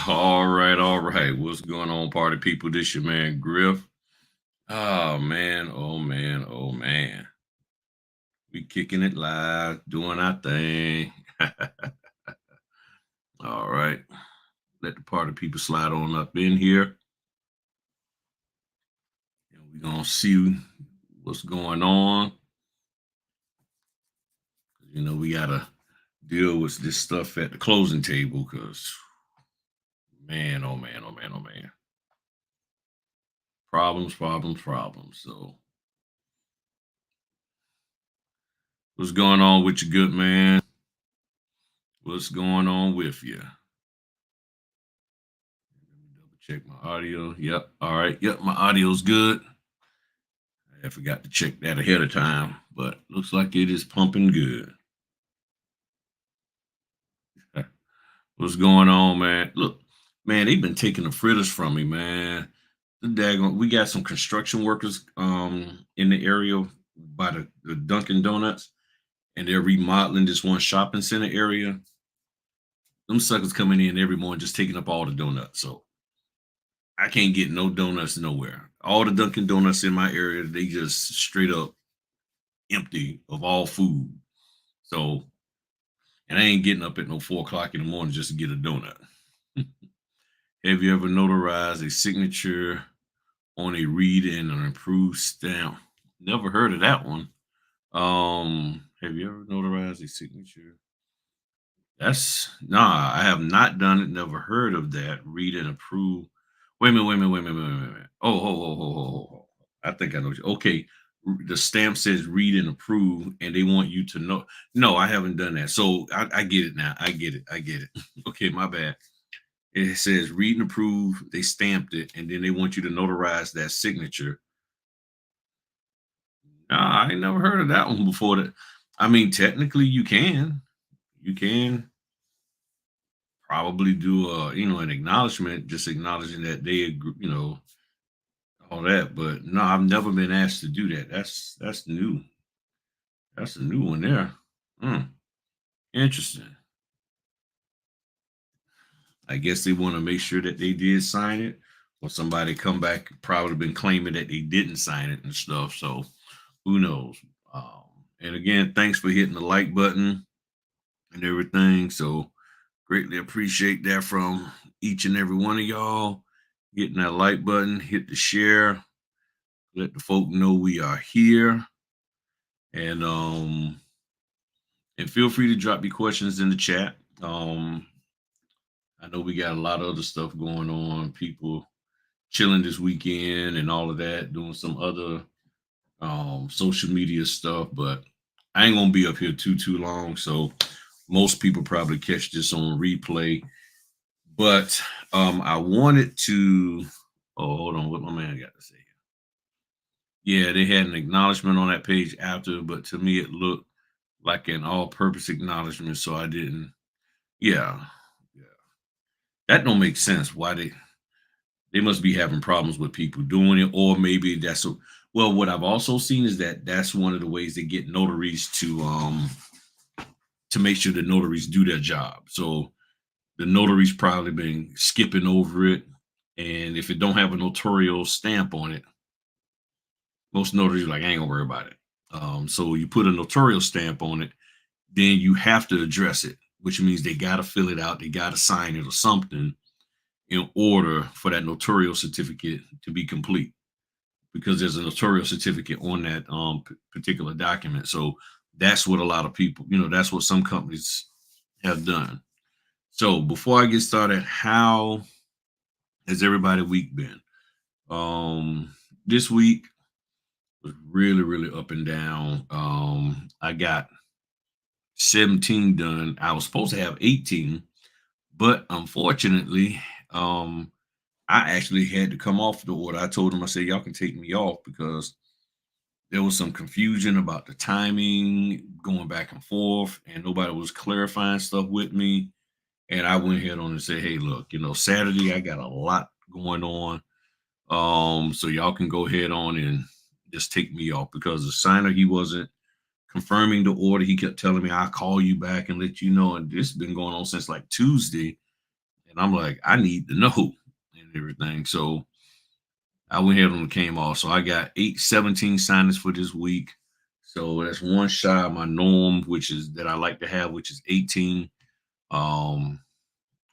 All right, all right. What's going on, party people? This your man Griff. Oh man, oh man, oh man. We kicking it live, doing our thing. All right. Let the party people slide on up in here. And we're gonna see what's going on. We gotta deal with this stuff at the closing table because man, oh man, oh man, oh man. Problems, problems, problems. So what's going on with you, good man? What's going on with you? Double check my audio. Yep. All right. Yep. My audio's good. I forgot to check that ahead of time, but looks like it is pumping good. What's going on, man? Look, man, they've been taking the fritters from me, man. We got some construction workers in the area by the Dunkin' Donuts, and they're remodeling this one shopping center area. Them suckers coming in every morning just taking up all the donuts. So I can't get no donuts nowhere. All the Dunkin' Donuts in my area, they just straight up empty of all food. So, and I ain't getting up at no 4 o'clock in the morning just to get a donut. Have you ever notarized a signature on a read and an approved stamp? Never heard of that one. Have you ever notarized a signature? That's nah, I have not done it. Never heard of that. Read and approve. Wait a minute, wait a minute, wait a minute, wait a minute, wait a minute. Oh, ho. I think I know. Okay, the stamp says read and approve, and they want you to know. No, I haven't done that. So I get it now. I get it. I get it. Okay, my bad. It says read and approve. They stamped it, and then they want you to notarize that signature. Nah, I ain't never heard of that one before. That I mean, technically, you can. You can probably do an acknowledgement, just acknowledging that they agree, all that. But no, I've never been asked to do that. That's new. That's a new one there. Hmm, interesting. I guess they want to make sure that they did sign it, or somebody come back probably been claiming that they didn't sign it and stuff. So who knows? Um, and again, thanks for hitting the like button and everything. So greatly appreciate that from each and every one of y'all. Hitting that like button, hit the share, let the folk know we are here. And feel free to drop your questions in the chat. I know we got a lot of other stuff going on, people chilling this weekend and all of that, doing some other social media stuff, but I ain't gonna be up here too long. So most people probably catch this on replay. But I wanted to hold on, what my man got to say. Yeah, they had an acknowledgement on that page after, but to me it looked like an all-purpose acknowledgement, so I didn't. Yeah, yeah, that don't make sense. Why they must be having problems with people doing it, or maybe that's a well. What I've also seen is that that's one of the ways they get notaries to make sure the notaries do their job. So the notary's probably been skipping over it, and if it don't have a notarial stamp on it, most notaries are like, I ain't gonna worry about it. So you put a notarial stamp on it, then you have to address it, which means they got to fill it out, they got to sign it or something in order for that notarial certificate to be complete, because there's a notarial certificate on that particular document. So that's what a lot of people, that's what some companies have done. So before I get started, how has everybody week been? This week was really, really up and down. I got 17 done. I was supposed to have 18, but unfortunately, I actually had to come off the order. I told them, I said, y'all can take me off because there was some confusion about the timing going back and forth, and nobody was clarifying stuff with me. And I went ahead on and said, hey, look, Saturday I got a lot going on. So y'all can go ahead on and just take me off, because the signer, he wasn't confirming the order. He kept telling me, I'll call you back and let you know. And this has been going on since like Tuesday. And I'm like, I need to know and everything. So I went ahead and came off. So I got 17 signings for this week. So that's one shy of my norm, which is that I like to have, which is 18. Um,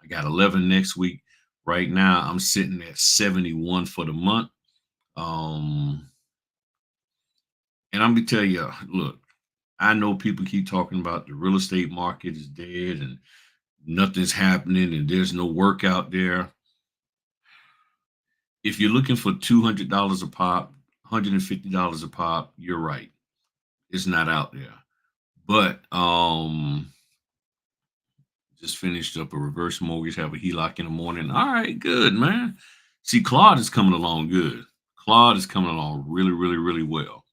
I got 11 next week. Right now, I'm sitting at 71 for the month. Um, and I'm gonna tell you, look, I know people keep talking about the real estate market is dead and nothing's happening and there's no work out there. If you're looking for $200 a pop, $150 a pop, you're right. It's not out there. But just finished up a reverse mortgage, have a HELOC in the morning. All right, good, man. See, Claude is coming along good. Claude is coming along really, really, really well.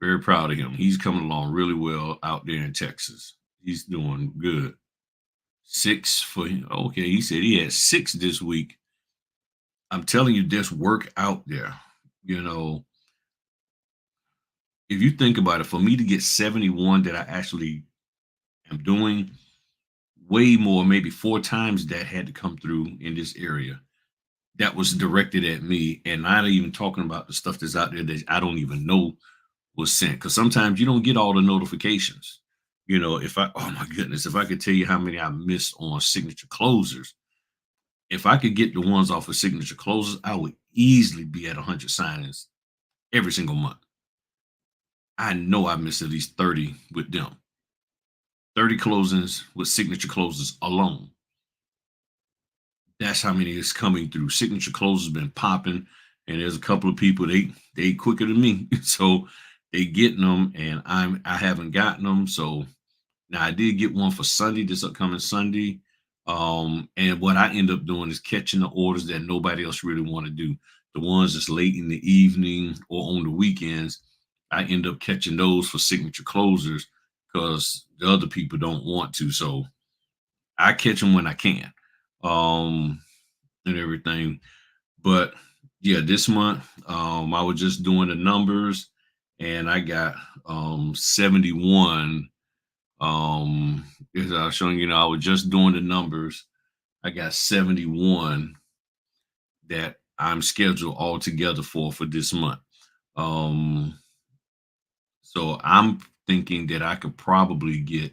Very proud of him. He's coming along really well out there in Texas. He's doing good. Six for okay. He said he had six this week. I'm telling you, there's work out there. You know, if you think about it, for me to get 71 that I actually am doing, way more, maybe four times that had to come through in this area that was directed at me. And not even talking about the stuff that's out there that I don't even know was sent. Because sometimes you don't get all the notifications. If oh my goodness, if I could tell you how many I missed on signature closers, if I could get the ones off of signature closers, I would easily be at 100 signings every single month. I know I missed at least 30 with them. 30 closings with signature closers alone. That's how many is coming through. Signature closers been popping, and there's a couple of people they quicker than me, so they getting them, and I haven't gotten them. So now I did get one for Sunday, this upcoming Sunday. And what I end up doing is catching the orders that nobody else really want to do. The ones that's late in the evening or on the weekends, I end up catching those for signature closers because the other people don't want to. So I catch them when I can. Um, and everything. But yeah, this month, I was just doing the numbers and I got 71. As I was showing, I was just doing the numbers. I got 71 that I'm scheduled all together for this month. Um, so I'm thinking that I could probably get,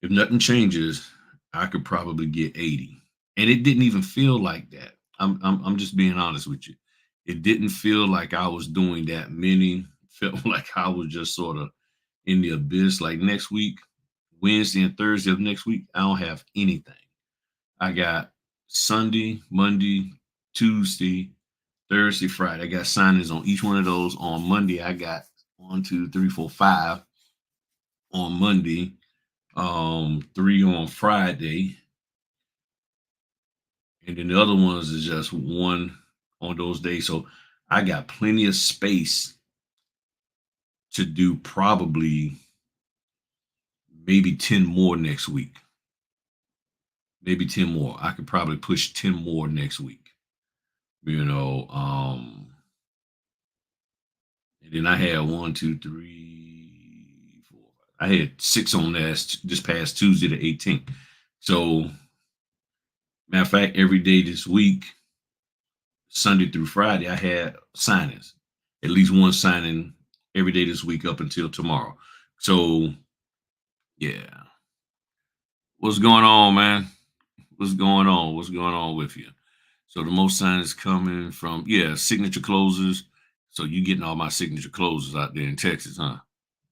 if nothing changes, I could probably get 80. And it didn't even feel like that. I'm just being honest with you. It didn't feel like I was doing that many. Felt like I was just sort of in the abyss. Like next week, Wednesday and Thursday of next week, I don't have anything. I got Sunday, Monday, Tuesday, Thursday, Friday. I got signings on each one of those. On Monday, I got one, two, three, four, five on Monday, three on Friday, and then the other ones is just one on those days. So I got plenty of space to do probably maybe 10 more next week. Maybe 10 more. I could probably push 10 more next week. You know, and then I had one, two, three, four. I had six on this past Tuesday, the 18th. So, matter of fact, every day this week, Sunday through Friday, I had signings. At least one signing every day this week up until tomorrow. So, yeah. What's going on, man? What's going on? What's going on with you? So the most signings coming from, yeah, signature closers. So you getting all my signature closers out there in Texas, huh?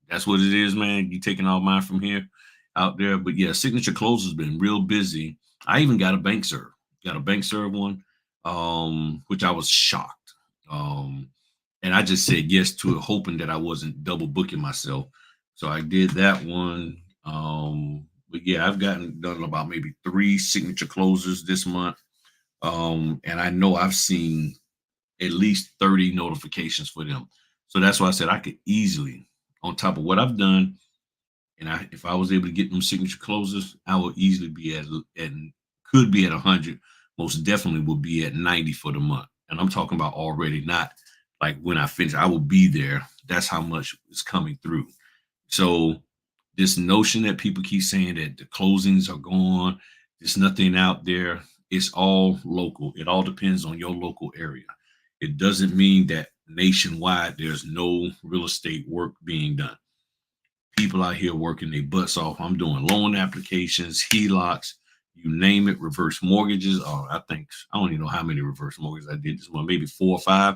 That's what it is, man. You taking all mine from here out there. But yeah, signature closers been real busy. I even got a bank serve. Got a bank serve one, which I was shocked. And I just said yes to it, hoping that I wasn't double booking myself. So I did that one. But yeah, I've done about maybe three signature closers this month. And I know I've seen at least 30 notifications for them. So that's why I said I could easily, on top of what I've done, and if I was able to get them signature closers, I would easily be and could be at 100. Most definitely would be at 90 for the month. And I'm talking about already, not like when I finish. I will be there. That's how much is coming through. So this notion that people keep saying that the closings are gone, There's nothing out there. It's all local. It all depends on your local area. It doesn't mean that nationwide there's no real estate work being done. People out here working their butts off. I'm doing loan applications, HELOCs, you name it, reverse mortgages. Oh, I don't even know how many reverse mortgages I did this one, maybe 4 or 5.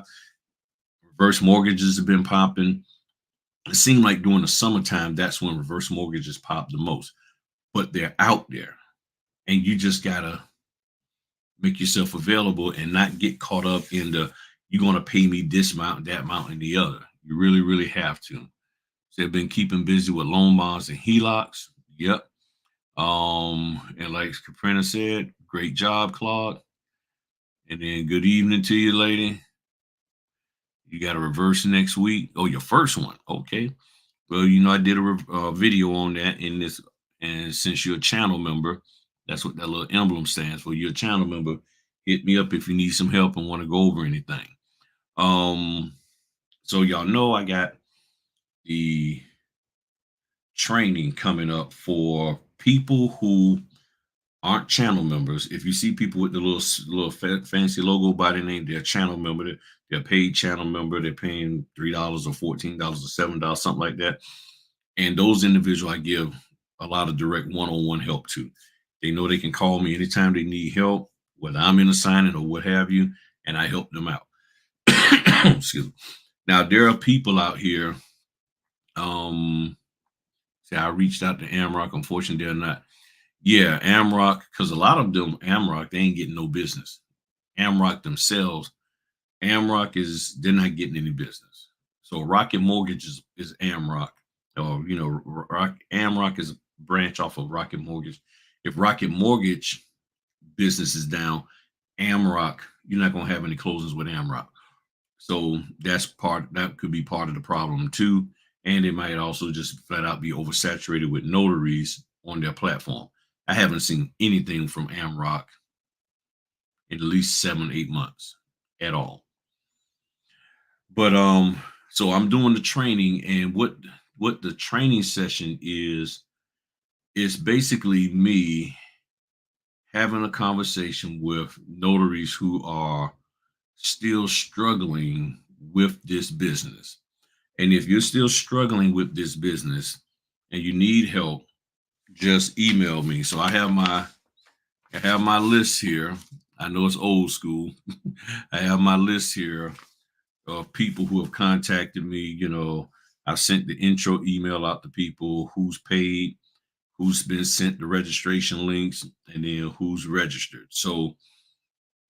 Reverse mortgages have been popping. It seemed like during the summertime, that's when reverse mortgages pop the most. But they're out there, and you just gotta make yourself available and not get caught up in the you're gonna pay me this amount, that amount, and the other. You really, really have to. So they've been keeping busy with loan bonds and HELOCs. Yep. And like Caprina said, great job, Claude. And then good evening to you, lady. You got a reverse next week. Oh, your first one. Okay. Well, I did a video on that in this, and since you're a channel member, that's what that little emblem stands for. You're a channel member. Hit me up if you need some help and want to go over anything. Um, so y'all know I got the training coming up for people who aren't channel members. If you see people with the little fancy logo by their name, they're a channel member. They're a paid channel member. They're paying $3 or $14 or $7, something like that. And those individuals I give a lot of direct one-on-one help to. They know they can call me anytime they need help, whether I'm in a signing or what have you, and I help them out. Excuse me. Now there are people out here. See, I reached out to Amrock. Unfortunately, they're not. Yeah, Amrock, because a lot of them, Amrock, they ain't getting no business. Amrock themselves, they're not getting any business. So Rocket Mortgage is Amrock, or Amrock is a branch off of Rocket Mortgage. If Rocket Mortgage business is down, Amrock, you're not gonna have any closings with Amrock. So that could be part of the problem too. And it might also just flat out be oversaturated with notaries on their platform. I haven't seen anything from Amrock in at least 7, 8 months at all. But so I'm doing the training, and what the training session is basically me having a conversation with notaries who are still struggling with this business. And if you're still struggling with this business and you need help, just email me. So I have my list here. I know it's old school. I have my list here of people who have contacted me. I've sent the intro email out to people who's paid, who's been sent the registration links, and then who's registered. So,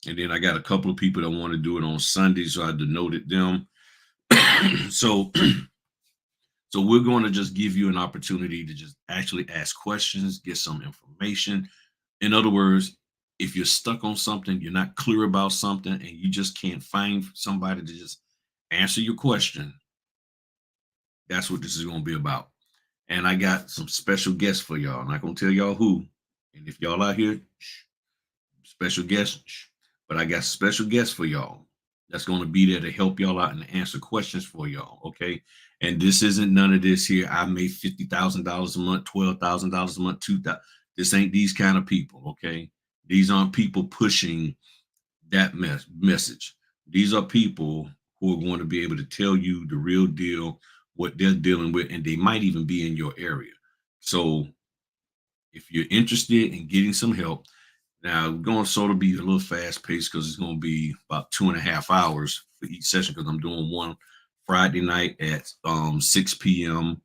and then I got a couple of people that want to do it on Sunday, so I denoted them. so, so we're going to just give you an opportunity to just actually ask questions, get some information. In other words, if you're stuck on something, you're not clear about something, and you just can't find somebody to just answer your question, that's what this is going to be about. And I got some special guests for y'all. I'm not going to tell y'all who. And if y'all out here, special guests, but I got special guests for y'all that's going to be there to help y'all out and answer questions for y'all. Okay. And this isn't none of this here. I made $50,000 a month, $12,000 a month, 2,000. This ain't these kind of people. Okay. These aren't people pushing that message. These are people who are going to be able to tell you the real deal, what they're dealing with, and they might even be in your area. So if you're interested in getting some help, now we're going to sort of be a little fast paced because it's going to be about 2.5 hours for each session because I'm doing one Friday night at 6 p.m.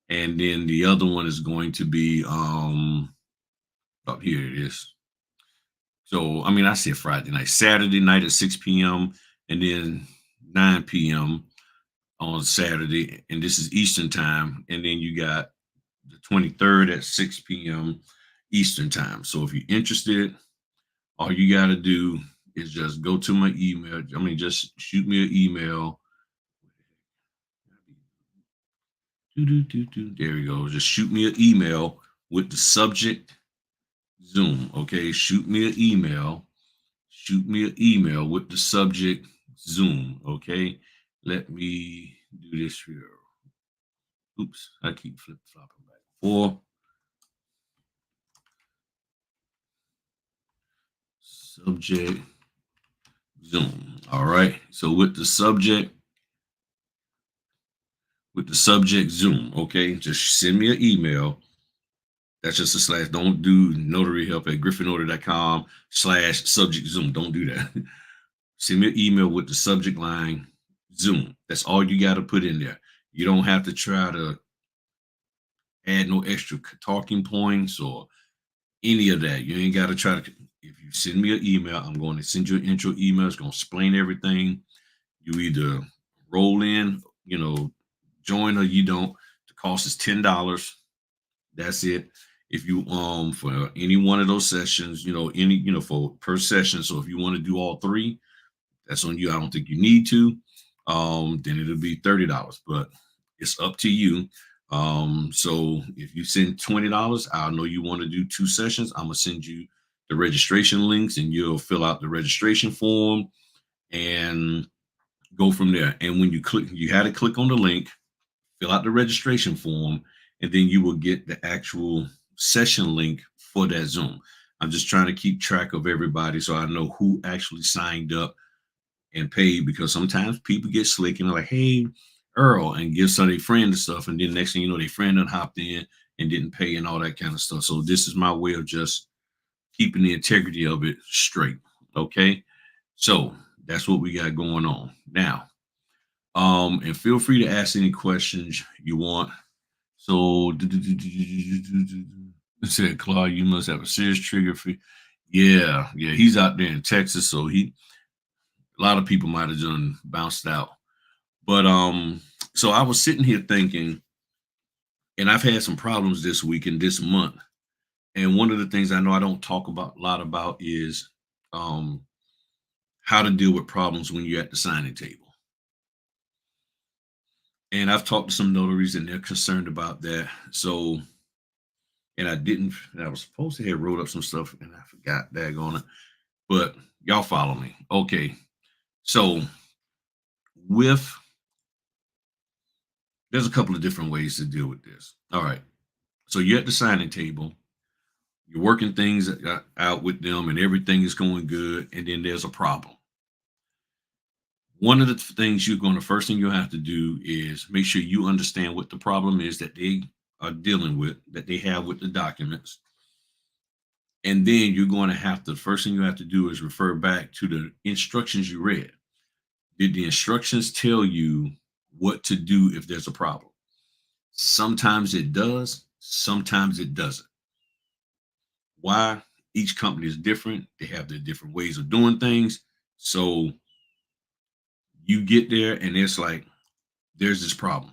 And then the other one is going to be here it is. So I mean I said Friday night, Saturday night at 6 p.m. and then 9 p.m. on Saturday, and this is Eastern time, and then you got the 23rd at 6 p.m. Eastern time. So if you're interested, all you got to do is just go to my email. I mean, just shoot me an email. There you go. Just shoot me an email with the subject Zoom. Okay. Shoot me an email. Shoot me an email with the subject Zoom. Okay. Let me do this here. Oops. I keep flip flopping back and forth. Subject Zoom. All right. So with the subject Zoom, okay, just send me an email. That's just a slash. Don't do notary help at griffin.com/subject Zoom. Don't do that. Send me an email with the subject line Zoom. That's all you got to put in there. You don't have to try to add no extra talking points or any of that. You ain't got to try to. If you send me an email, I'm going to send you an intro email. It's going to explain everything. You either roll in, join or you don't. The cost is $10. That's it. If you for any one of those sessions, for per session. So if you want to do all three, that's on you. I don't think you need to. Then it'll be $30, but it's up to you. So if you send $20, I'll know you want to do two sessions. I'm gonna send you the registration links and you'll fill out the registration form and go from there. And when you click, you had to click on the link, fill out the registration form, and then you will get the actual session link for that Zoom. I'm just trying to keep track of everybody so I know who actually signed up and paid, because sometimes people get slick and they're like, hey, Earl, and give some of their friend and stuff. And then next thing you know, their friend done hopped in and didn't pay and all that kind of stuff. So this is my way of just keeping the integrity of it straight. Okay. So that's what we got going on now. And feel free to ask any questions you want. So said Claude, you must have a serious trigger for. Yeah, he's out there in Texas, so a lot of people might have done bounced out. But so I was sitting here thinking, and I've had some problems this week and this month. And one of the things I know I don't talk about a lot about is how to deal with problems when you're at the signing table. And I've talked to some notaries and they're concerned about that. So, and I was supposed to have wrote up some stuff and I forgot daggone it. But y'all follow me. Okay. So there's a couple of different ways to deal with this. All right. So you're at the signing table, you're working things out with them and everything is going good. And then there's a problem. One of the things first thing you have to do is make sure you understand what the problem is that they are dealing with, that they have with the documents. And then the first thing you have to do is refer back to the instructions you read. Did the instructions tell you what to do if there's a problem? Sometimes it does, sometimes it doesn't. Why? Each company is different. They have their different ways of doing things. So you get there and it's like, there's this problem.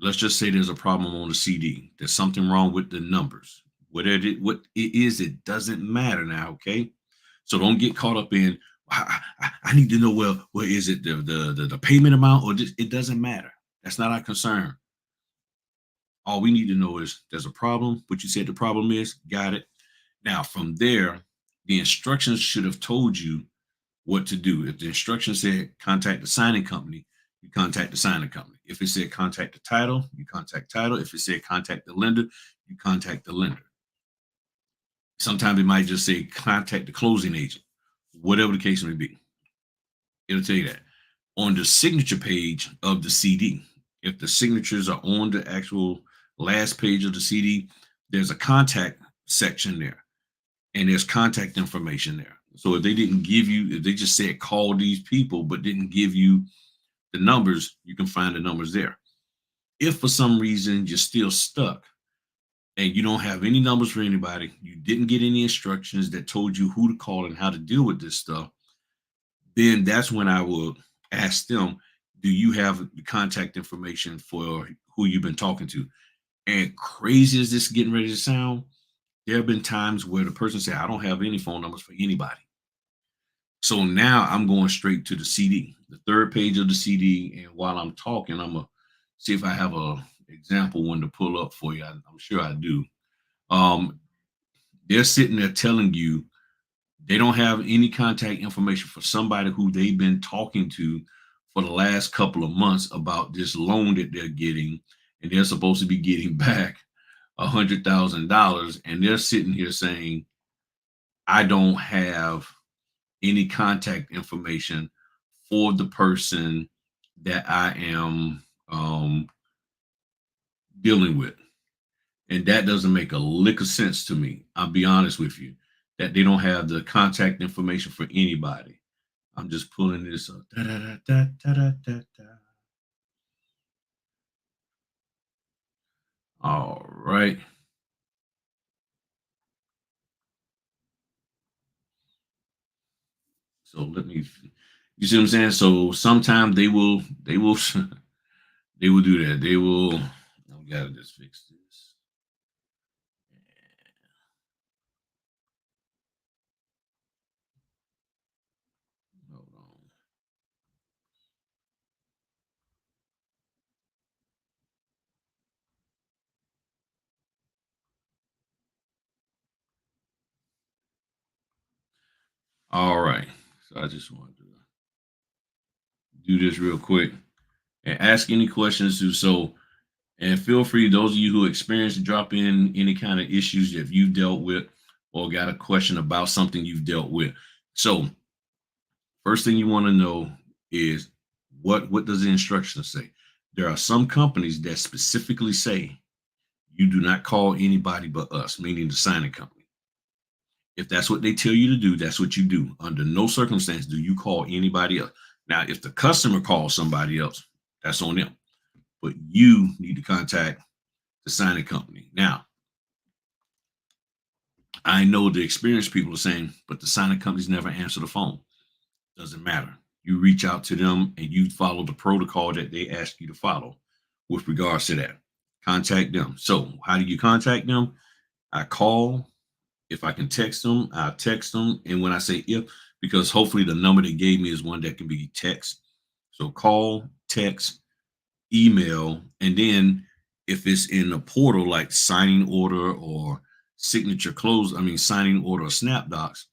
Let's just say there's a problem on the CD. There's something wrong with the numbers. What it is, it doesn't matter now, okay? So don't get caught up in, I need to know, well, what is it, the payment amount, or it doesn't matter. That's not our concern. All we need to know is there's a problem. What you said the problem is, got it. Now, from there, the instructions should have told you what to do. If the instructions said contact the signing company, you contact the signing company. If it said contact the title, you contact title. If it said contact the lender, you contact the lender. Sometimes it might just say contact the closing agent, whatever the case may be. It'll tell you that. On the signature page of the CD, if the signatures are on the actual last page of the CD, there's a contact section there, and there's contact information there. So if they just said call these people, but didn't give you the numbers, you can find the numbers there. If for some reason you're still stuck and you don't have any numbers for anybody, you didn't get any instructions that told you who to call and how to deal with this stuff, then that's when I will ask them, do you have the contact information for who you've been talking to? And crazy as this is getting ready to sound, there have been times where the person said, I don't have any phone numbers for anybody. So now I'm going straight to the CD, the third page of the CD. And while I'm talking, I'm going to see if I have a example one to pull up for you. I'm sure I do. They're sitting there telling you they don't have any contact information for somebody who they've been talking to for the last couple of months about this loan that they're getting, and they're supposed to be getting back $100,000. And they're sitting here saying, I don't have any contact information for the person that I am dealing with. And that doesn't make a lick of sense to me. I'll be honest with you, that they don't have the contact information for anybody. I'm just pulling this up. Da, da, da, da, da, da, da, da. All right. So let me, you see what I'm saying? So sometimes they will, they will do that. They will, I gotta just fix this. Hold on. All right. So I just wanted to do this real quick and ask any questions to so and feel free, those of you who experience, to drop in any kind of issues that you've dealt with or got a question about something you've dealt with. So first thing you want to know is what does the instructions say? There are some companies that specifically say you do not call anybody but us, meaning the signing company. If that's what they tell you to do, that's what you do. Under no circumstance do you call anybody else. Now, if the customer calls somebody else, that's on them. But you need to contact the signing company. Now, I know the experienced people are saying, but the signing companies never answer the phone. Doesn't matter. You reach out to them and you follow the protocol that they ask you to follow with regards to that. Contact them. So, how do you contact them? I call. If I can text them, I'll text them. And when I say if, because hopefully the number they gave me is one that can be text. So, call, text, email, and then if it's in a portal like signing order or signature close, I mean signing order or SnapDocs,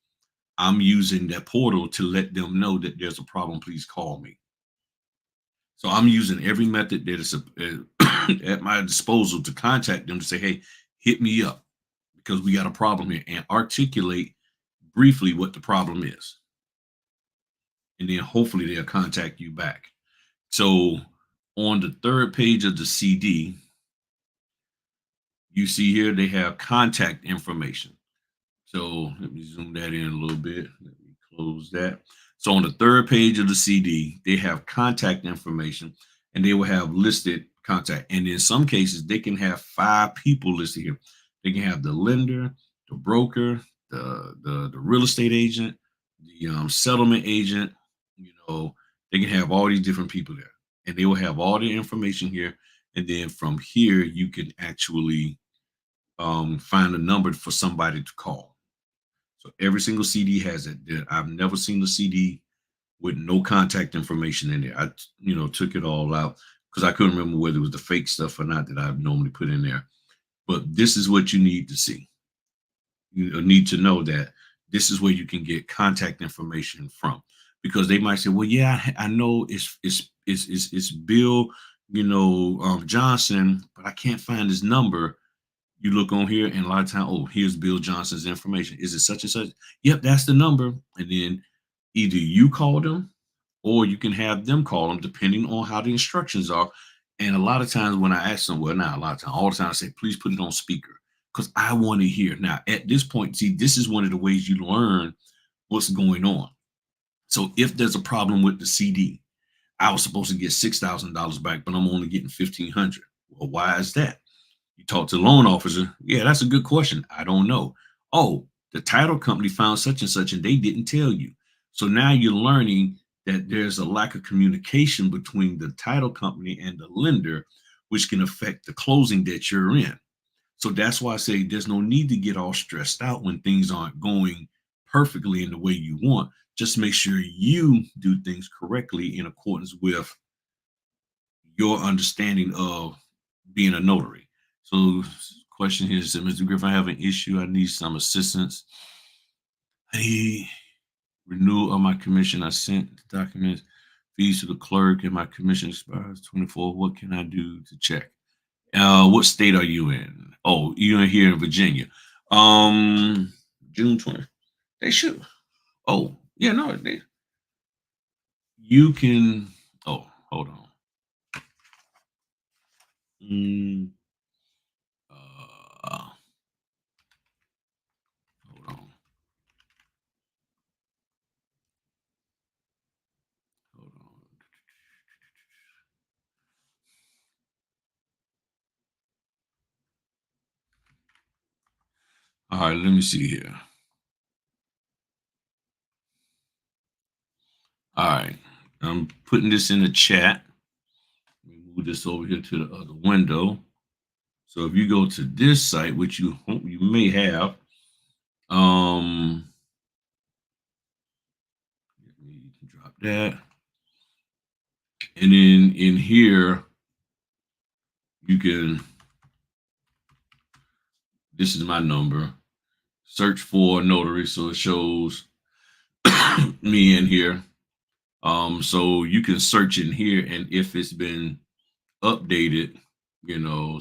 I'm using that portal to let them know that there's a problem. Please call me. So I'm using every method that is at my disposal to contact them to say, hey, hit me up because we got a problem here and articulate briefly what the problem is. And then hopefully they'll contact you back. So on the third page of the CD, you see here they have contact information. So let me zoom that in a little bit. Let me close that. So on the third page of the CD, they have contact information and they will have listed contact. And in some cases, they can have 5 people listed here. They can have the lender, the broker, the real estate agent, the settlement agent. You know, they can have all these different people there, and they will have all the information here. And then from here, you can actually find a number for somebody to call. So every single CD has it. I've never seen a CD with no contact information in there. I, took it all out because I couldn't remember whether it was the fake stuff or not that I normally put in there. But this is what you need to see. You need to know that this is where you can get contact information from, because they might say, "Well, yeah, I know it's Bill, Johnson, but I can't find his number." You look on here, and a lot of time, oh, here's Bill Johnson's information. Is it such and such? Yep, that's the number. And then either you call them or you can have them call them, depending on how the instructions are. And a lot of times when I ask them, well, not a lot of time, all the time I say, please put it on speaker because I want to hear. Now, at this point, see, this is one of the ways you learn what's going on. So if there's a problem with the CD, I was supposed to get $6,000 back, but I'm only getting 1,500. Well, why is that? You talk to the loan officer. Yeah, that's a good question. I don't know. Oh, the title company found such and such, and they didn't tell you. So now you're learning that there's a lack of communication between the title company and the lender, which can affect the closing that you're in. So that's why I say there's no need to get all stressed out when things aren't going perfectly in the way you want. Just make sure you do things correctly in accordance with your understanding of being a notary. So, question here said, Mr. Griffin, I have an issue. I need some assistance. I need renewal of my commission. I sent the documents, fees to the clerk, and my commission expires 24. What can I do to check? What state are you in? Oh, you're here in Virginia. June 20th. They should. Oh, yeah, no, you can. Oh, hold on. Mm, uh, hold on. Hold on. All right, let me see here. All right, I'm putting this in the chat. Let me move this over here to the other window. So if you go to this site, which you may have, um, you can drop that, and then in here you can. This is my number. Search for notary, so it shows me in here. So you can search in here, and if it's been updated,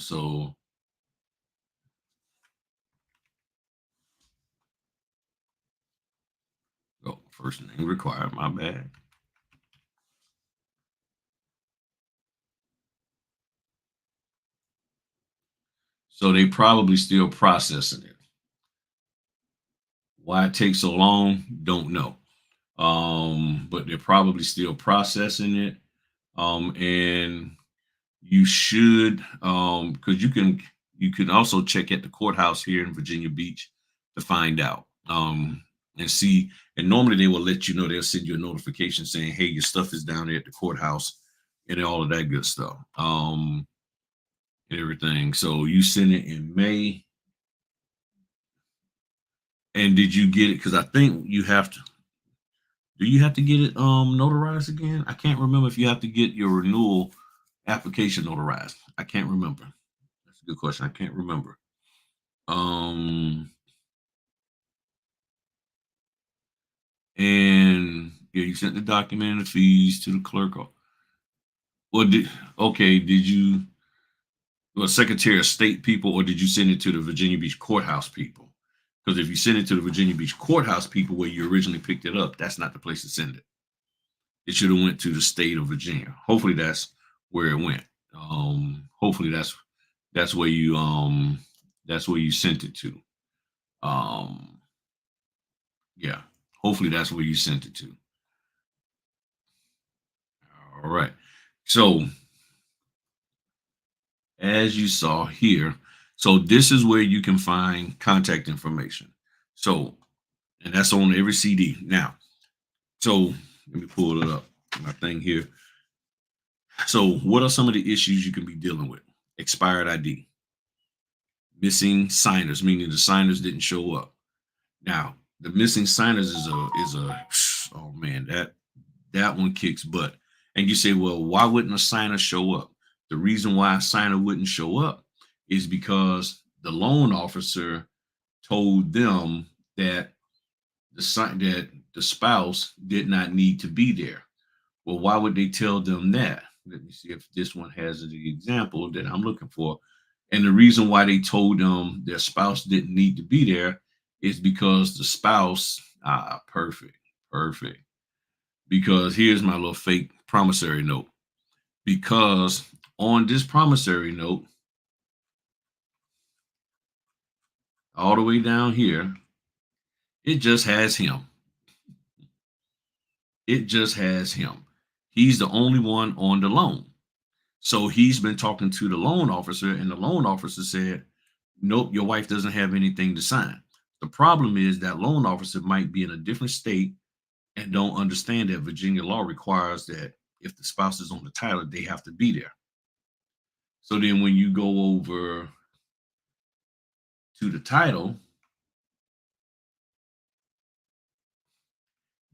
so oh, first name required, my bad. So they probably still processing it. Why it takes so long, don't know. But they're probably still processing it. And you should, because you can also check at the courthouse here in Virginia Beach to find out. And see, and normally they will let you know, they'll send you a notification saying, hey, your stuff is down there at the courthouse and all of that good stuff. And everything. So you sent it in May. And did you get it? Because I think you have to. Do you have to get it notarized again? I can't remember if you have to get your renewal application notarized. I can't remember. That's a good question. I can't remember. Um and yeah, you sent the document and the fees to the clerk. Well, did you, well, Secretary of State people, or did you send it to the Virginia Beach courthouse people? Because if you send it to the Virginia Beach courthouse people where you originally picked it up, that's not the place to send it. It should have went to the state of Virginia. Hopefully that's where it went. Hopefully that's where you sent it to. Um, yeah. Hopefully that's where you sent it to. All right. So as you saw here, so this is where you can find contact information. So, and that's on every CD. Now, so let me pull it up, my thing here. So, what are some of the issues you can be dealing with? Expired ID, missing signers, meaning the signers didn't show up. Now, the missing signers is a oh man, that one kicks butt. And you say, well, why wouldn't a signer show up? The reason why a signer wouldn't show up is because the loan officer told them that the spouse did not need to be there. Well, why would they tell them that? Let me see if this one has the example that I'm looking for. And the reason why they told them their spouse didn't need to be there is because the spouse, perfect, perfect. Because here's my little fake promissory note. Because on this promissory note, all the way down here, it just has him. It just has him. He's the only one on the loan. So he's been talking to the loan officer, and the loan officer said, nope, your wife doesn't have anything to sign. The problem is that loan officer might be in a different state and don't understand that Virginia law requires that if the spouse is on the title, they have to be there. So then when you go over to the title,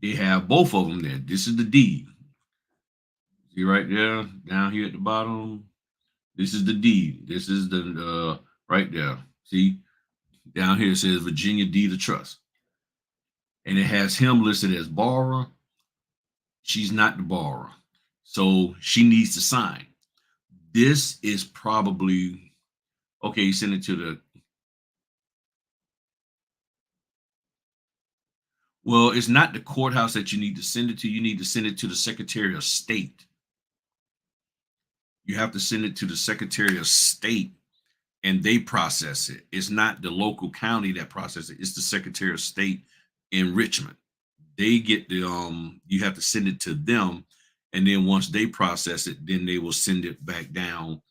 they have both of them there. This is the deed. See right there, down here at the bottom. This is the deed. This is the right there. See, down here it says Virginia deed of trust. And it has him listed as borrower. She's not the borrower. So she needs to sign. This is probably okay. You send it to the, Well, it's not the courthouse that you need to send it to. You need to send it to the Secretary of State. You have to send it to the Secretary of State and they process it. It's not the local county that processes it. It's the Secretary of State in Richmond. They get the you have to send it to them, and then once they process it, then they will send it back down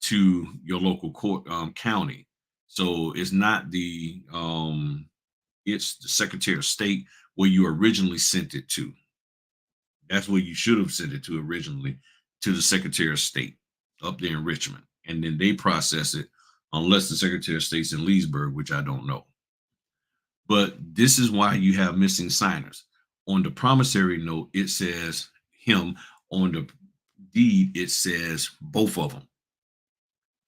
to your local court county. So it's the Secretary of State where you originally sent it to. That's where you should have sent it to originally, to the Secretary of State up there in Richmond. And then they process it, unless the Secretary of State's in Leesburg, which I don't know. But this is why you have missing signers. On the promissory note, it says him. On the deed, it says both of them.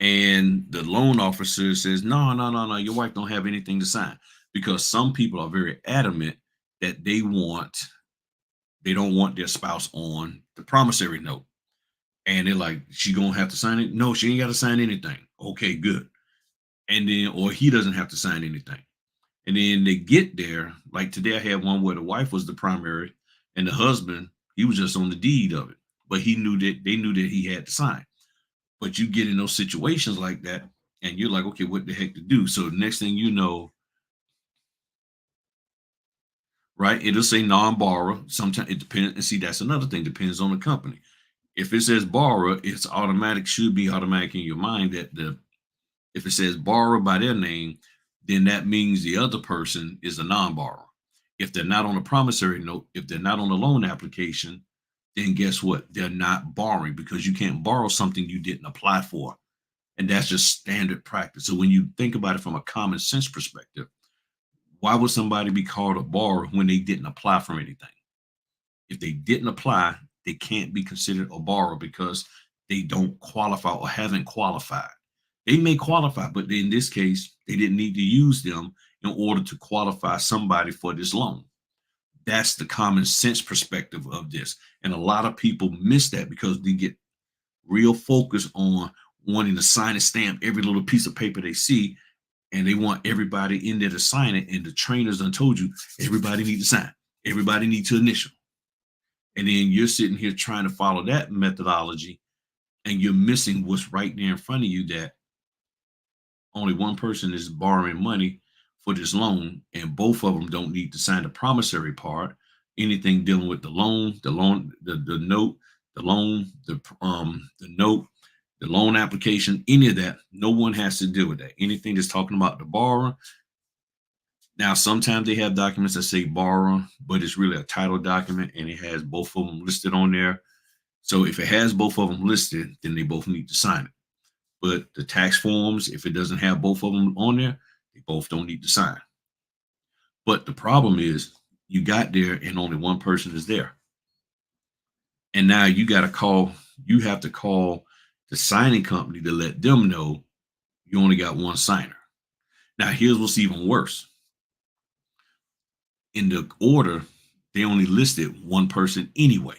And the loan officer says, no, no, no, no, your wife don't have anything to sign. Because some people are very adamant that they don't want their spouse on the promissory note. And they're like, she gonna have to sign it? No, she ain't got to sign anything. Okay, good. And then, or he doesn't have to sign anything. And then they get there. Like today, I had one where the wife was the primary, and the husband, he was just on the deed of it. But he knew that they knew that he had to sign. But you get in those situations like that, and you're like, okay, what the heck to do? So the next thing you know, right, it'll say non-borrower. Sometimes it depends. And see, that's another thing, depends on the company. If it says borrower, it's automatic, should be automatic in your mind that the if it says borrower by their name, then that means the other person is a non-borrower. If they're not on a promissory note, if they're not on a loan application, then guess what? They're not borrowing, because you can't borrow something you didn't apply for. And that's just standard practice. So when you think about it from a common sense perspective, why would somebody be called a borrower when they didn't apply for anything? If they didn't apply, they can't be considered a borrower because they don't qualify or haven't qualified. They may qualify, but in this case, they didn't need to use them in order to qualify somebody for this loan. That's the common sense perspective of this. And a lot of people miss that because they get real focused on wanting to sign and stamp every little piece of paper they see, and they want everybody in there to sign it. And the trainers done told you everybody need to sign, everybody need to initial. And then you're sitting here trying to follow that methodology, and you're missing what's right there in front of you, that only one person is borrowing money for this loan, and both of them don't need to sign the promissory part. Anything dealing with the note, the loan, the note, the loan application, any of that, no one has to deal with that. Anything that's talking about the borrower. Now, sometimes they have documents that say borrower, but it's really a title document, and it has both of them listed on there. So if it has both of them listed, then they both need to sign it. But the tax forms, if it doesn't have both of them on there, they both don't need to sign. But the problem is, you got there and only one person is there. And now you have to call the signing company to let them know you only got one signer. Now, here's what's even worse. In the order, they only listed one person anyway.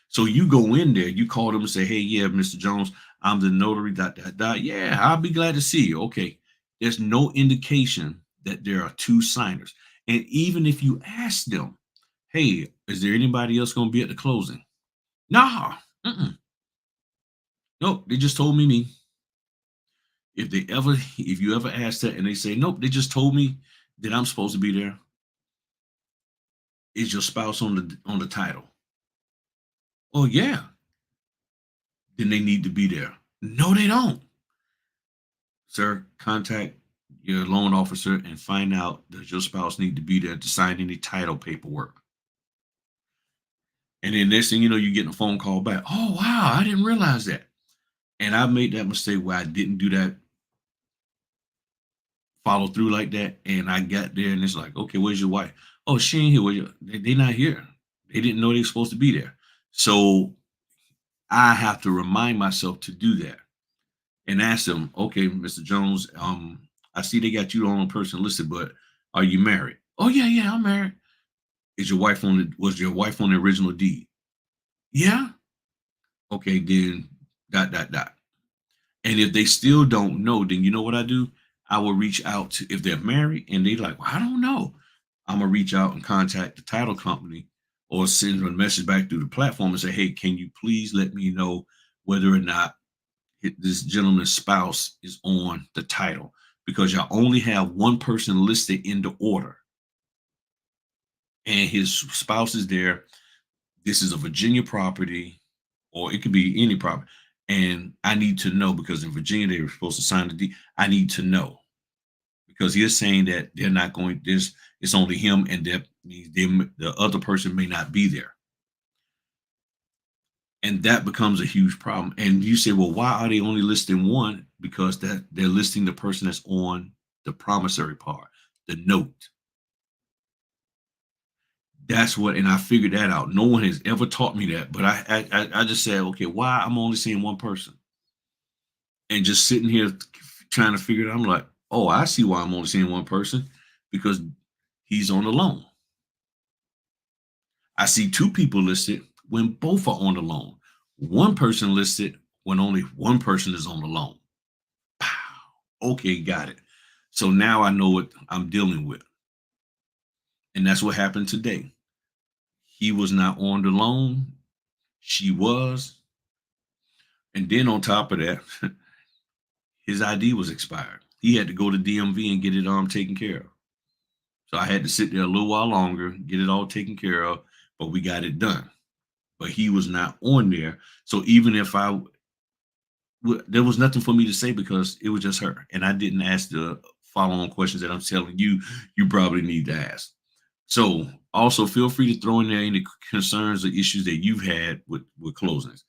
So you go in there, you call them and say, hey, yeah, Mr. Jones, I'm the notary, dot, dot, dot. Yeah, I'll be glad to see you. Okay. There's no indication that there are two signers. And even if you ask them, hey, is there anybody else going to be at the closing? Nah. Nope. They just told me. If you ever ask that and they say, nope, they just told me that I'm supposed to be there. Is your spouse on the title? Oh, yeah. Then they need to be there. No, they don't. Sir, contact your loan officer and find out, does your spouse need to be there to sign any title paperwork? And then next thing you know, you're getting a phone call back. Oh, wow, I didn't realize that. And I made that mistake where I didn't do that follow through like that. And I got there and it's like, okay, where's your wife? Oh, she ain't here. They're not here. They didn't know they were supposed to be there. So I have to remind myself to do that and ask them, okay, Mr. Jones, I see they got you the only person listed, but are you married? Oh, yeah, yeah, I'm married. Was your wife on the original deed? Yeah. Okay, then dot dot dot. And if they still don't know, then you know what I do? I will reach out to, if they're married and they like, well, I don't know. I'm gonna reach out and contact the title company or send them a message back through the platform and say, hey, can you please let me know whether or not this gentleman's spouse is on the title? Because y'all only have one person listed in the order and his spouse is there. This is a Virginia property, or it could be any property. And I need to know because in Virginia they were supposed to sign the deed. I need to know because he's saying that they're not going. This it's only him, and that the other person may not be there, and that becomes a huge problem. And you say, well, why are they only listing one? Because that they're listing the person that's on the promissory part, the note. That's what, and I figured that out. No one has ever taught me that, but I just said, okay, why I'm only seeing one person, and just sitting here trying to figure it out. I'm like, oh, I see why I'm only seeing one person because he's on the loan. I see two people listed when both are on the loan. One person listed when only one person is on the loan. Pow. Okay, got it. So now I know what I'm dealing with, and that's what happened today. He was not on the loan. She was. And then on top of that, his ID was expired. He had to go to DMV and get it taken care of. So I had to sit there a little while longer, get it all taken care of, but we got it done. But he was not on there. So even if there was nothing for me to say because it was just her. And I didn't ask the follow on questions that I'm telling you, you probably need to ask. So also feel free to throw in there any concerns or issues that you've had with closings.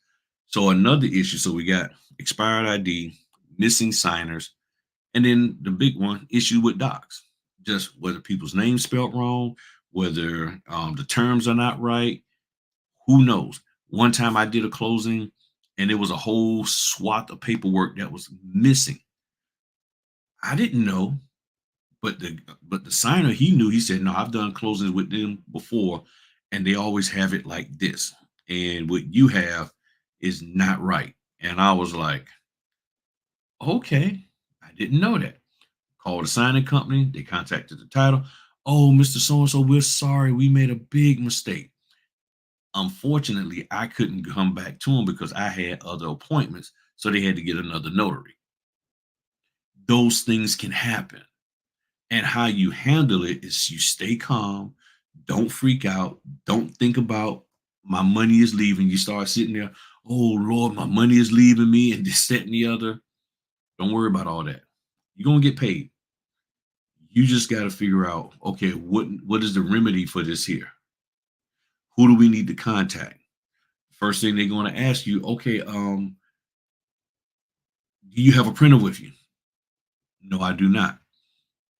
So another issue, so we got expired ID, missing signers, and then the big one, issue with docs. Just whether people's names spelled wrong, whether the terms are not right, who knows? One time I did a closing and it was a whole swath of paperwork that was missing. I didn't know, but the signer he knew. He said, "No, I've done closings with them before, and they always have it like this. And what you have is not right." And I was like, "Okay, I didn't know that." Called the signing company. They contacted the title. Oh, Mr. So and so, we're sorry. We made a big mistake. Unfortunately, I couldn't come back to them because I had other appointments. So they had to get another notary. Those things can happen. And how you handle it is you stay calm, don't freak out, don't think about my money is leaving. You start sitting there, oh Lord, my money is leaving me, and this, that, and the other. Don't worry about all that. You're gonna get paid. You just got to figure out, okay, what is the remedy for this here? Who do we need to contact? First thing they're going to ask you, okay, do you have a printer with you? No, I do not.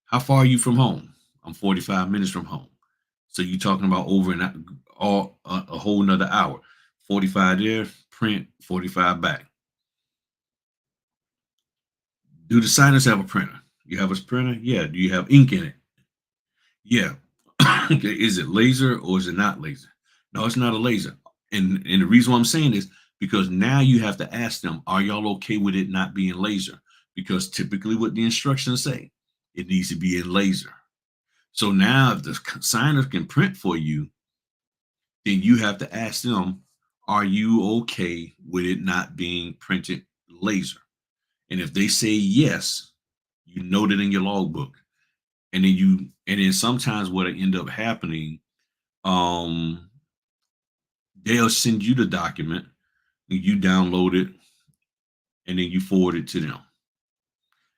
How far are you from home? I'm 45 minutes from home. So you're talking about over a whole nother hour. 45 there, print, 45 back. Do the signers have a printer? You have a printer? Yeah. Do you have ink in it? Yeah. Okay. Is it laser or is it not laser? No, it's not a laser. And the reason why I'm saying this because now you have to ask them, are y'all okay with it not being laser? Because typically what the instructions say, it needs to be in laser. So now if the signer can print for you, then you have to ask them, are you okay with it not being printed laser? And if they say yes, you note it in your logbook. And then sometimes what end up happening, um, they'll send you the document, and you download it, and then you forward it to them.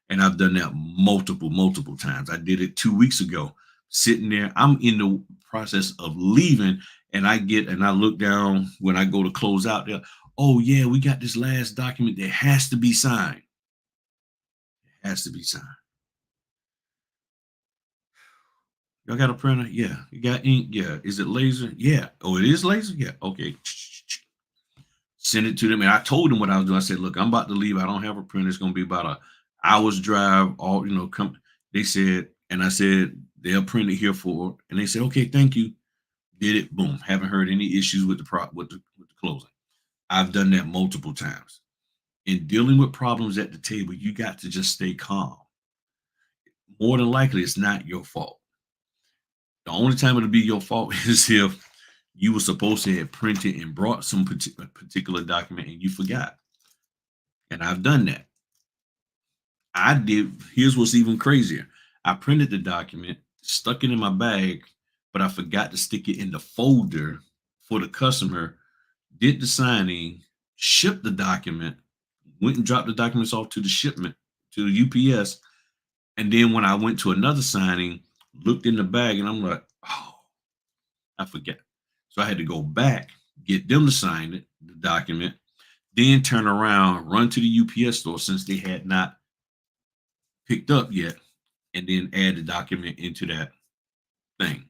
And I've done that multiple times. I did it 2 weeks ago, sitting there. I'm in the process of leaving, and I look down when I go to close out there. Oh yeah, we got this last document that has to be signed. It has to be signed. Y'all got a printer? Yeah. You got ink? Yeah. Is it laser? Yeah. Oh, it is laser? Yeah. Okay. Send it to them. And I told them what I was doing. I said, look, I'm about to leave. I don't have a printer. It's gonna be about a hour's drive. All come. They said, and I said, they'll print it here for, and they said, okay, thank you. Did it, boom. Haven't heard any issues with the with the closing. I've done that multiple times. In dealing with problems at the table, you got to just stay calm. More than likely, it's not your fault. The only time it'll be your fault is if you were supposed to have printed and brought some particular document and you forgot. And I've done that. I did. Here's what's even crazier. I printed the document, stuck it in my bag, but I forgot to stick it in the folder for the customer, did the signing, shipped the document, went and dropped the documents off to the shipment to the UPS. And then when I went to another signing, looked in the bag and I'm like, oh, I forget. So I had to go back, get them to sign it, the document, then turn around, run to the UPS store since they had not picked up yet, and then add the document into that thing.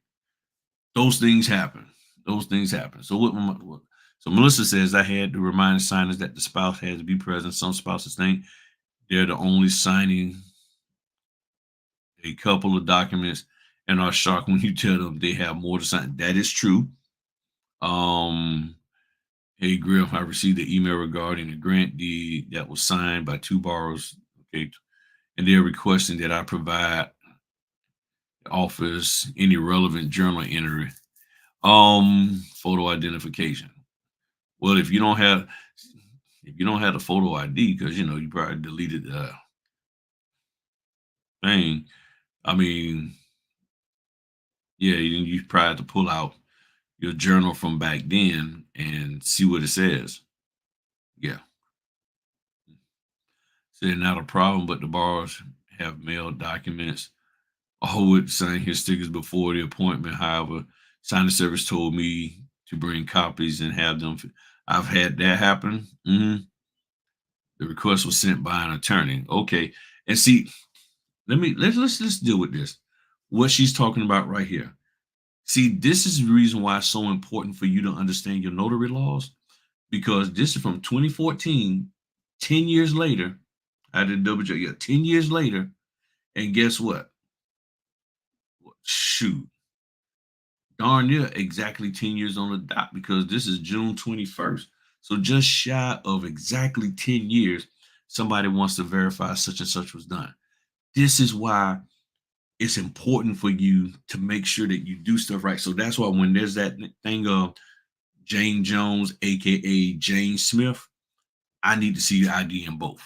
Those things happen. Those things happen. So so Melissa says I had to remind signers that the spouse has to be present. Some spouses think they're the only signing a couple of documents and are shocked when you tell them they have more to sign. That is true. Um, hey Griff, I received an email regarding a grant deed that was signed by two borrowers. Okay, and they're requesting that I provide the office any relevant journal entry. Photo identification. Well, if you don't have the photo ID, because you probably deleted the thing. I mean, yeah, you probably have to pull out your journal from back then and see what it says. Yeah. So not a problem, but the borrowers have mailed documents. All would sign his stickers before the appointment. However, signing service told me to bring copies and have them. I've had that happen. The request was sent by an attorney. Okay, and see, let's deal with this. What she's talking about right here. See, this is the reason why it's so important for you to understand your notary laws because this is from 2014, 10 years later. I did double check. Yeah, 10 years later. And guess what? Shoot, darn near exactly 10 years on the dot because this is June 21st. So just shy of exactly 10 years, somebody wants to verify such and such was done. This is why it's important for you to make sure that you do stuff right. So that's why when there's that thing of Jane Jones, aka Jane Smith, I need to see the ID in both.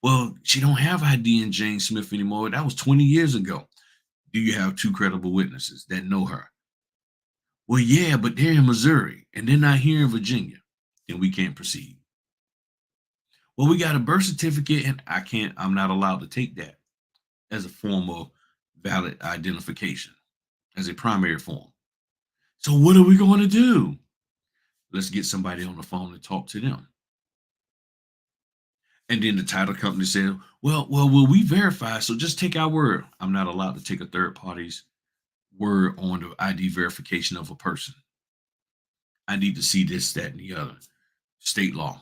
Well, she don't have ID in Jane Smith anymore. That was 20 years ago. Do you have two credible witnesses that know her? Well, yeah, but they're in Missouri and they're not here in Virginia. Then we can't proceed. Well, we got a birth certificate and I'm not allowed to take that as a form of valid identification, as a primary form. So what are we going to do? Let's get somebody on the phone and talk to them. And then the title company said, will we verify? So just take our word. I'm not allowed to take a third party's word on the ID verification of a person. I need to see this, that, and the other. State law.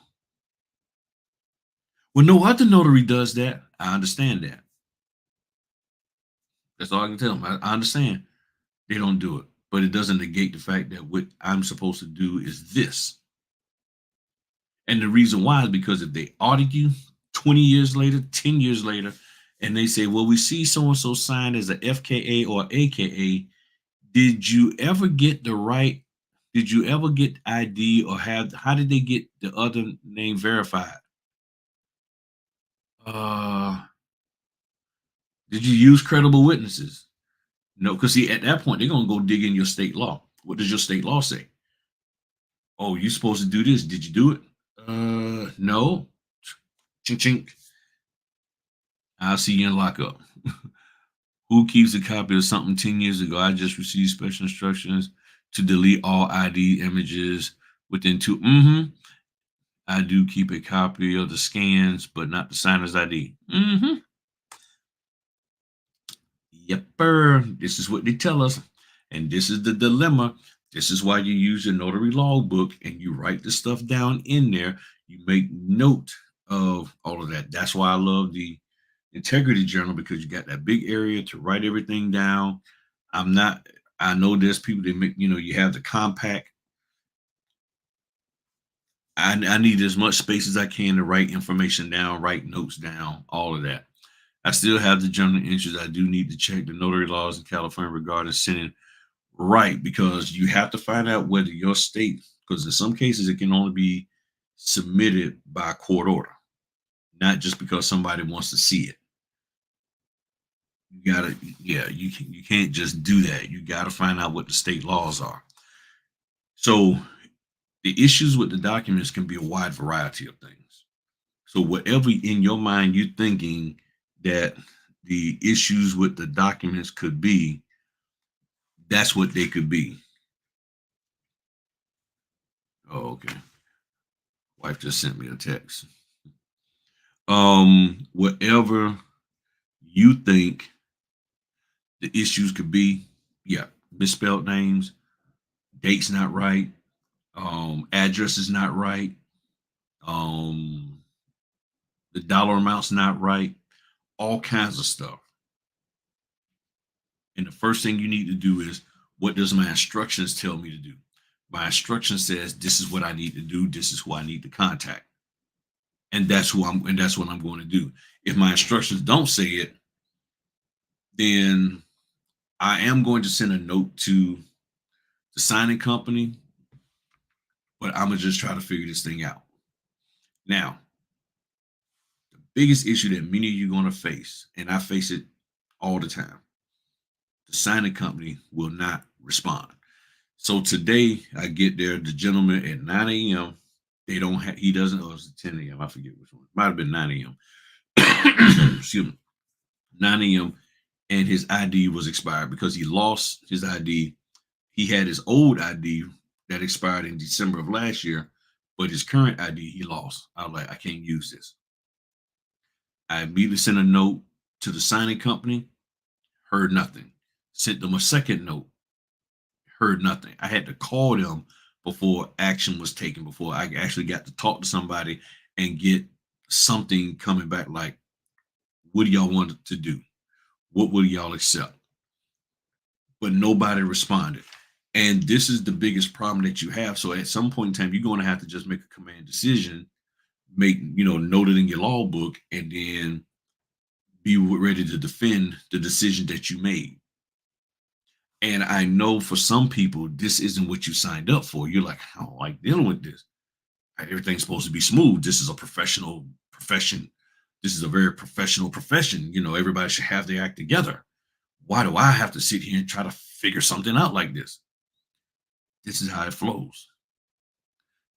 Well, no other notary does that. I understand that. That's all I can tell them. I understand they don't do it, but it doesn't negate the fact that what I'm supposed to do is this. And the reason why is because if they audit you 20 years later, 10 years later, and they say, well, we see so and so signed as a FKA or AKA, did you ever get the right? Did you ever get ID or how did they get the other name verified? Uh, did you use credible witnesses? No, because see, at that point, they're gonna go dig in your state law. What does your state law say? Oh, you're supposed to do this. Did you do it? No. Chink chink. I'll see you in lockup. Who keeps a copy of something 10 years ago? I just received special instructions to delete all ID images within two. I do keep a copy of the scans, but not the signer's ID. Yepper. This is what they tell us. And this is the dilemma. This is why you use your notary logbook and you write the stuff down in there. You make note of all of that. That's why I love the integrity journal because you got that big area to write everything down. I know there's people that make, you have the compact. I need as much space as I can to write information down, write notes down, all of that. I still have the journal entries. I do need to check the notary laws in California regarding sending right, because you have to find out whether your state, because in some cases it can only be submitted by court order, not just because somebody wants to see it. You gotta, yeah, you can't just do that. You gotta find out what the state laws are. So the issues with the documents can be a wide variety of things. So whatever in your mind you're thinking that the issues with the documents could be, that's what they could be. Oh, okay. Wife just sent me a text. Whatever you think the issues could be, yeah, misspelled names, dates not right, address is not right, um, the dollar amount's not right, all kinds of stuff. And the first thing you need to do is, what does my instructions tell me to do? My instruction says this is what I need to do, this is who I need to contact. And that's what I'm going to do. If my instructions don't say it, then I am going to send a note to the signing company, but I'm gonna just try to figure this thing out. Now, the biggest issue that many of you are gonna face, and I face it all the time, the signing company will not respond. So today I get there, the gentleman at 9 a.m. They don't have, he doesn't, oh, it's 10 a.m. I forget which one. It might have been 9 a.m. Excuse me, 9 a.m. And his ID was expired because he lost his ID. He had his old ID that expired in December of last year, but his current ID he lost. I was like, I can't use this. I immediately sent a note to the signing company, heard nothing. Sent them a second note, heard nothing. I had to call them before action was taken, before I actually got to talk to somebody and get something coming back like, what do y'all want to do? What will y'all accept? But nobody responded. And this is the biggest problem that you have. So at some point in time, you're going to have to just make a command decision, make, note it in your logbook, and then be ready to defend the decision that you made. And I know for some people, this isn't what you signed up for. You're like, I don't like dealing with this. Everything's supposed to be smooth. This is a professional profession. This is a very professional profession. Everybody should have their act together. Why do I have to sit here and try to figure something out like this? This is how it flows.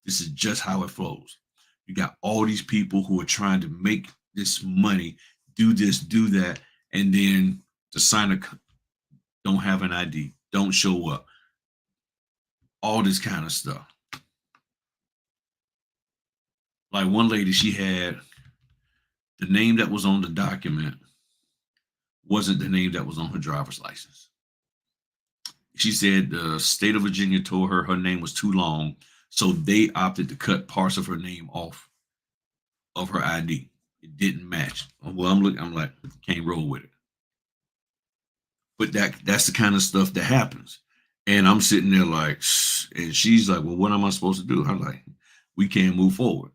This is just how it flows. You got all these people who are trying to make this money, do this, do that, and then the signer don't have an ID, don't show up, all this kind of stuff. Like one lady, she had the name that was on the document wasn't the name that was on her driver's license. She said the state of Virginia told her her name was too long, so they opted to cut parts of her name off of her ID. It didn't match. Well, I'm like, can't roll with it. But that's the kind of stuff that happens. And I'm sitting there like, and she's like, well, what am I supposed to do? I'm like, we can't move forward.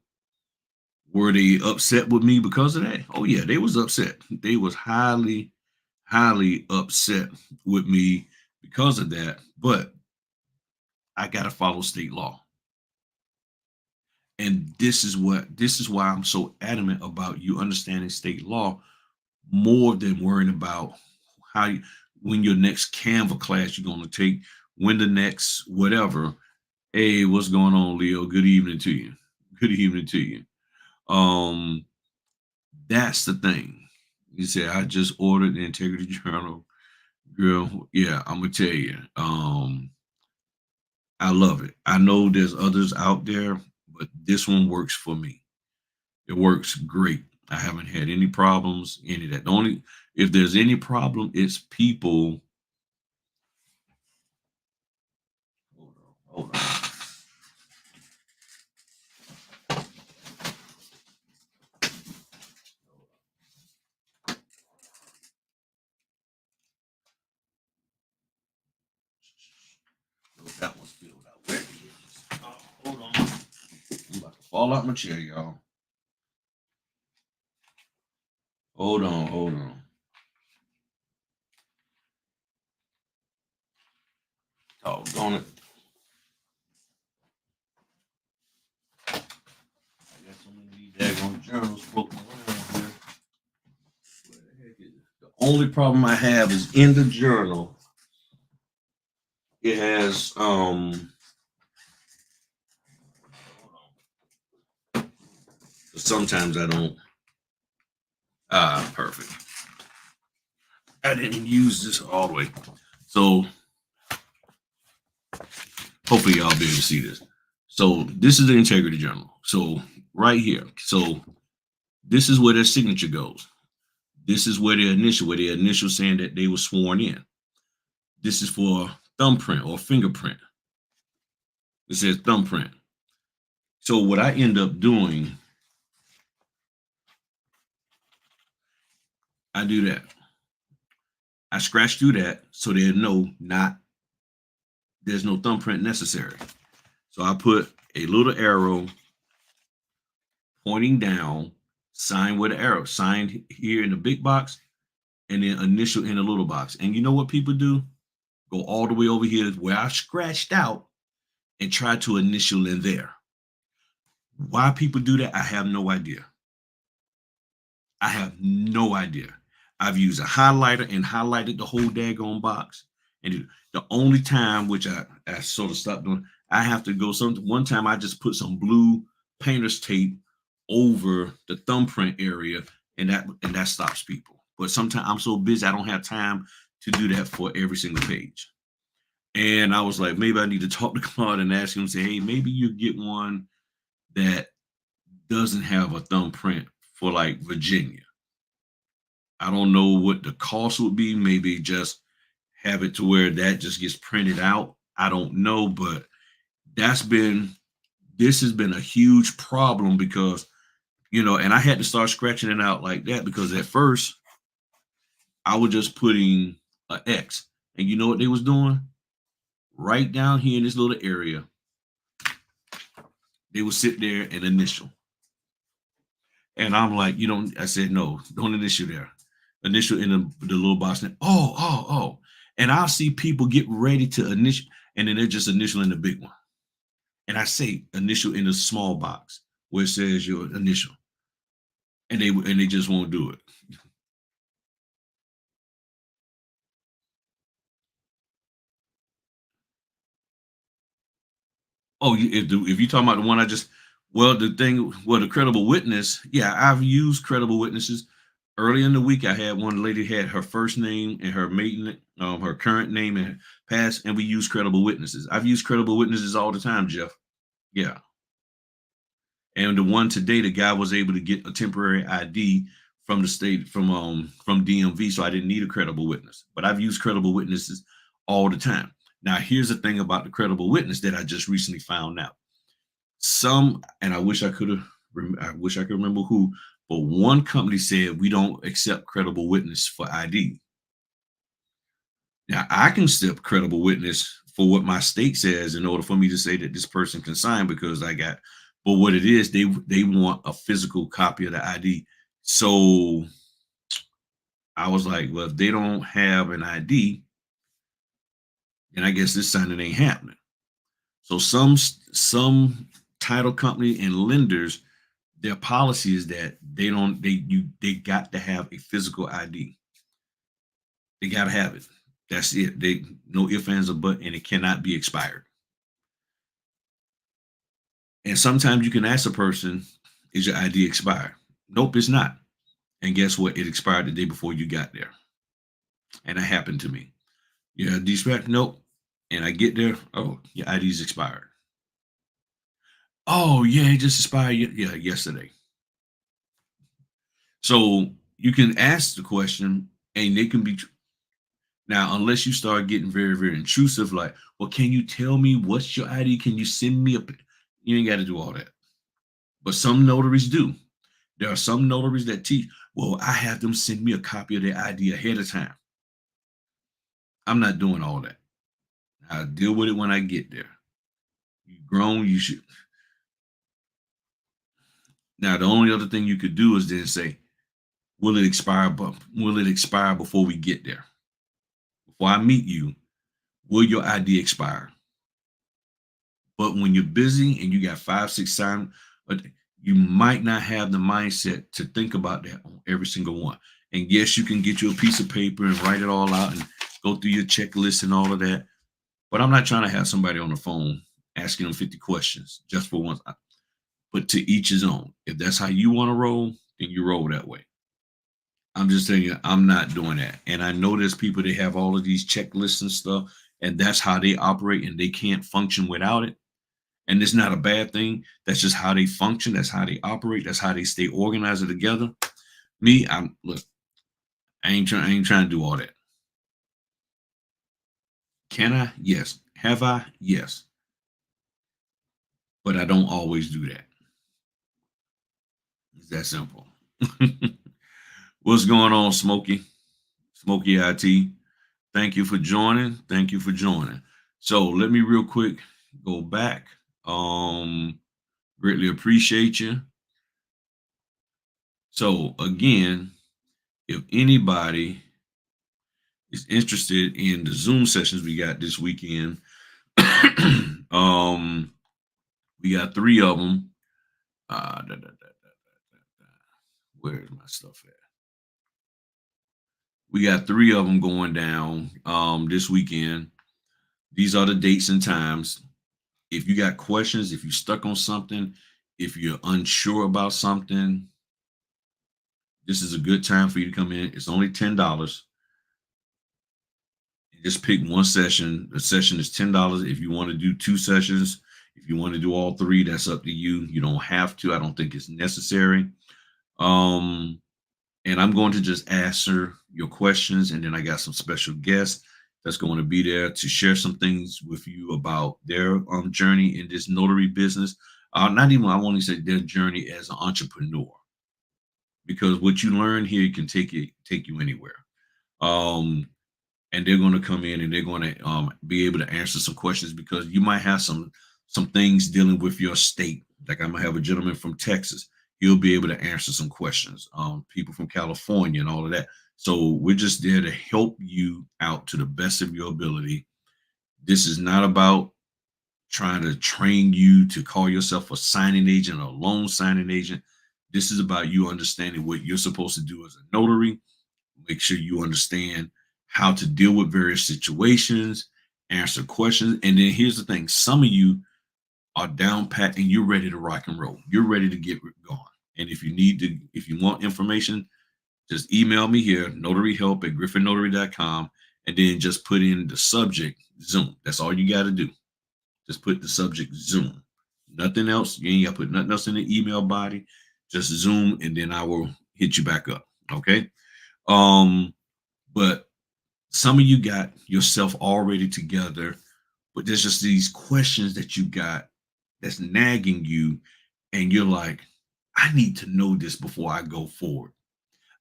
Were they upset with me because of that? Oh yeah, they was upset. They was highly, highly upset with me because of that. But I gotta follow state law. And this is why I'm so adamant about you understanding state law more than worrying about how you, when your next Canva class you're going to take, when the next whatever. Hey, what's going on, Leo? Good evening to you. Good evening to you. Um, that's the thing. You say I just ordered the Integrity Journal, girl. Yeah, I'm gonna tell you. I love it. I know there's others out there, but this one works for me. It works great. I haven't had any problems, any of that. The only, if there's any problem, it's people. Hold on, hold on. That one's filled out. Where it is? Oh, hold on. I'm about to fall out my chair, y'all. Hold on, hold on. Doggone it. I got so many daggone journals floating around here. Where the heck is it? The only problem I have is in the journal. It has sometimes I don't perfect. I didn't use this all the way. So hopefully y'all be able to see this. So this is the integrity journal. So right here. So this is where their signature goes. This is where their initial saying that they were sworn in. This is for thumbprint or fingerprint. It says thumbprint. So what I end up doing, I do that. I scratch through that so there's no thumbprint necessary. So I put a little arrow pointing down, sign with an arrow, signed here in the big box, and then initial in the little box. And you know what people do? Go all the way over here where I scratched out and try to initial in there. Why people do that, I have no idea. I have no idea. I've used a highlighter and highlighted the whole daggone box. And the only time which I sort of stopped doing, I have to go one time I just put some blue painter's tape over the thumbprint area, and that stops people. But sometimes I'm so busy I don't have time to do that for every single page. And I was like, maybe I need to talk to Claude and ask him, say, hey, maybe you get one that doesn't have a thumbprint for like Virginia. I don't know what the cost would be. Maybe just have it to where that just gets printed out. I don't know, but this has been a huge problem because, and I had to start scratching it out like that because at first I was just putting an X. And you know what they was doing? Right down here in this little area, they would sit there and initial. And I'm like, I said, no, don't initial there. Initial in the little box. And, oh. And I'll see people get ready to initial, and then they're just initial in the big one. And I say initial in the small box where it says your initial. And they just won't do it. Oh, if you're talking about the one the credible witness, yeah, I've used credible witnesses. Early in the week, I had one lady had her first name and her maiden, her current name and past, and we use credible witnesses. I've used credible witnesses all the time, Jeff. Yeah. And the one today, the guy was able to get a temporary ID from the state, from DMV, so I didn't need a credible witness. But I've used credible witnesses all the time. Now, here's the thing about the credible witness that I just recently found out. And I wish I could remember who, but one company said we don't accept credible witness for ID. Now, I can accept credible witness for what my state says in order for me to say that this person can sign because but what it is, they want a physical copy of the ID. So I was like, well, if they don't have an ID, then I guess this signing ain't happening. So some title company and lenders, their policy is that they got to have a physical ID. They got to have it. That's it. They no ifs, ands, or buts, and it cannot be expired. And sometimes you can ask a person, is your ID expired? Nope, it's not. And guess what? It expired the day before you got there. And that happened to me. Yeah, dispatch, nope. And I get there, oh, your ID's expired. Oh, yeah, it just expired yesterday. So you can ask the question and they can be now, unless you start getting very, very intrusive, like, well, can you tell me what's your ID? Can you send me you ain't got to do all that. But some notaries do. There are some notaries that teach, well, I have them send me a copy of their ID ahead of time. I'm not doing all that. I'll deal with it when I get there. You've grown, you should. Now, the only other thing you could do is then say, Will it expire? But will it expire before we get there? Before I meet you, will your ID expire? But when you're busy and you got 5, 6 times, but you might not have the mindset to think about that on every single one. And yes, you can get you a piece of paper and write it all out and go through your checklist and all of that. But I'm not trying to have somebody on the phone asking them 50 questions just for once. But to each his own. If that's how you want to roll, then you roll that way. I'm just telling you, I'm not doing that. And I know there's people that have all of these checklists and stuff, and that's how they operate, and they can't function without it. And it's not a bad thing. That's just how they function. That's how they operate. That's how they stay organized together. Me, I'm look. I ain't trying to do all that. Can I? Yes. Have I? Yes. But I don't always do that. It's that simple. What's going on, Smokey? Smokey IT. Thank you for joining. Thank you for joining. So let me real quick go back. Um, Greatly appreciate you. So again, if anybody is interested in the Zoom sessions we got this weekend, um, we got 3 of them. Where's my stuff at? We got 3 of them going down this weekend. These are the dates and times. If you got questions, if you're stuck on something, if you're unsure about something, this is a good time for you to come in. It's only $10. You just pick one session. The session is $10. If you want to do 2 sessions, if you want to do all 3, that's up to you. You don't have to. I don't think it's necessary. And I'm going to just answer your questions. And then I got some special guests that's going to be there to share some things with you about their journey in this notary business. Not even, I want to say their journey as an entrepreneur, because what you learn here can take you anywhere. Um, and they're going to come in and they're going to be able to answer some questions, because you might have some things dealing with your state. Like I'm gonna have a gentleman from Texas. He'll be able to answer some questions. People from California and all of that. So we're just there to help you out to the best of your ability. This is not about trying to train you to call yourself a signing agent or a loan signing agent. This is about you understanding what you're supposed to do as a notary. Make sure you understand how to deal with various situations, answer questions. And then here's the thing: some of you are down pat and you're ready to rock and roll. You're ready to get going. And if you want information, just email me here, notaryhelp@griffonnotary.com, and then just put in the subject Zoom. That's all you got to do. Just put the subject Zoom. Nothing else. You ain't got to put nothing else in the email body. Just Zoom, and then I will hit you back up. Okay. But some of you got yourself already together, but there's just these questions that you got that's nagging you, and you're like, I need to know this before I go forward.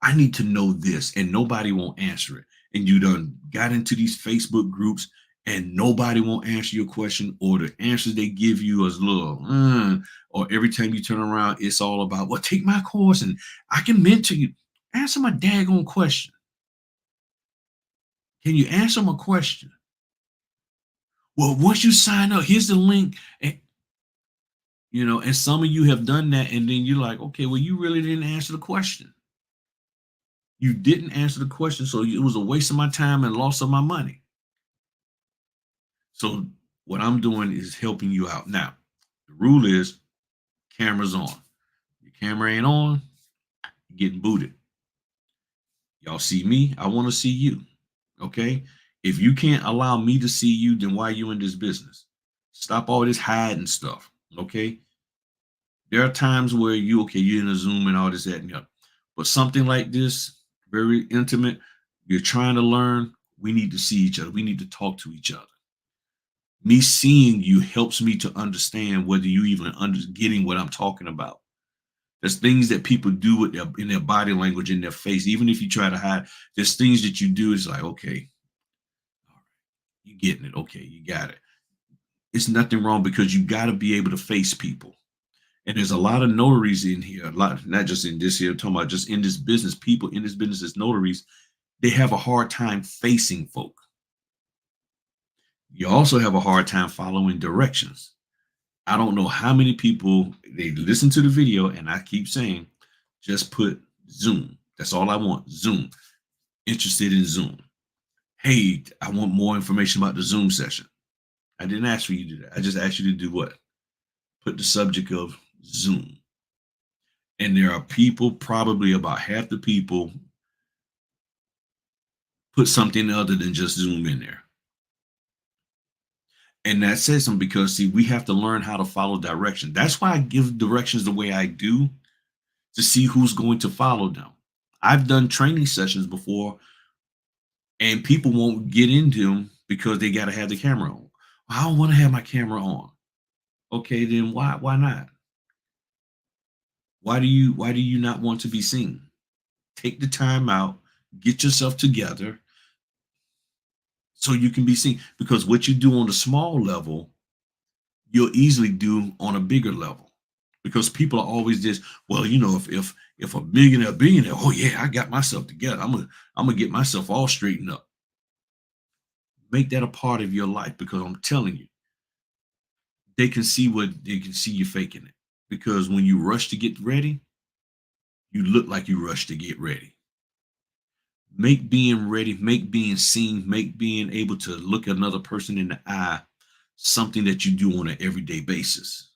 I need to know this, and nobody won't answer it. And you done got into these Facebook groups, and nobody won't answer your question, or the answers they give you is little, or every time you turn around, it's all about, well, take my course and I can mentor you. Answer my daggone question. Can you answer my question? Well, once you sign up, here's the link. And some of you have done that, and then you're like, okay, well, you really didn't answer the question. You didn't answer the question, so it was a waste of my time and loss of my money. So what I'm doing is helping you out. Now, the rule is camera's on. Your camera ain't on, you're getting booted. Y'all see me, I want to see you. Okay? If you can't allow me to see you, then why are you in this business? Stop all this hiding stuff. Okay? There are times where you're in a Zoom and all this, that, and the other. But something like this, very intimate, you're trying to learn, we need to see each other. We need to talk to each other. Me seeing you helps me to understand whether you even getting what I'm talking about. There's things that people do with in their body language, in their face, even if you try to hide. There's things that you do. It's like, okay, all right, you getting it. Okay, you got it. It's nothing wrong, because you got to be able to face people. And there's a lot of notaries in here, a lot, not just in this here, I'm talking about just in this business, people in this business as notaries, they have a hard time facing folk. You also have a hard time following directions. I don't know how many people they listen to the video, and I keep saying, just put Zoom. That's all I want. Zoom. Interested in Zoom. Hey, I want more information about the Zoom session. I didn't ask for you to do that. I just asked you to do what? Put the subject of Zoom. And there are people, probably about half the people, put something other than just Zoom in there. And that says something because, see, we have to learn how to follow direction. That's why I give directions the way I do, to see who's going to follow them. I've done training sessions before, and people won't get into them because they got to have the camera on. I don't want to have my camera on. Okay, then why not? Why do you not want to be seen? Take the time out, get yourself together so you can be seen. Because what you do on the small level, you'll easily do on a bigger level. Because people are always this, well, if a millionaire, billionaire, oh yeah, I got myself together. I'm gonna get myself all straightened up. Make that a part of your life, because I'm telling you, they can see you faking it. Because when you rush to get ready, you look like you rush to get ready. Make being ready, make being seen, make being able to look another person in the eye something that you do on an everyday basis.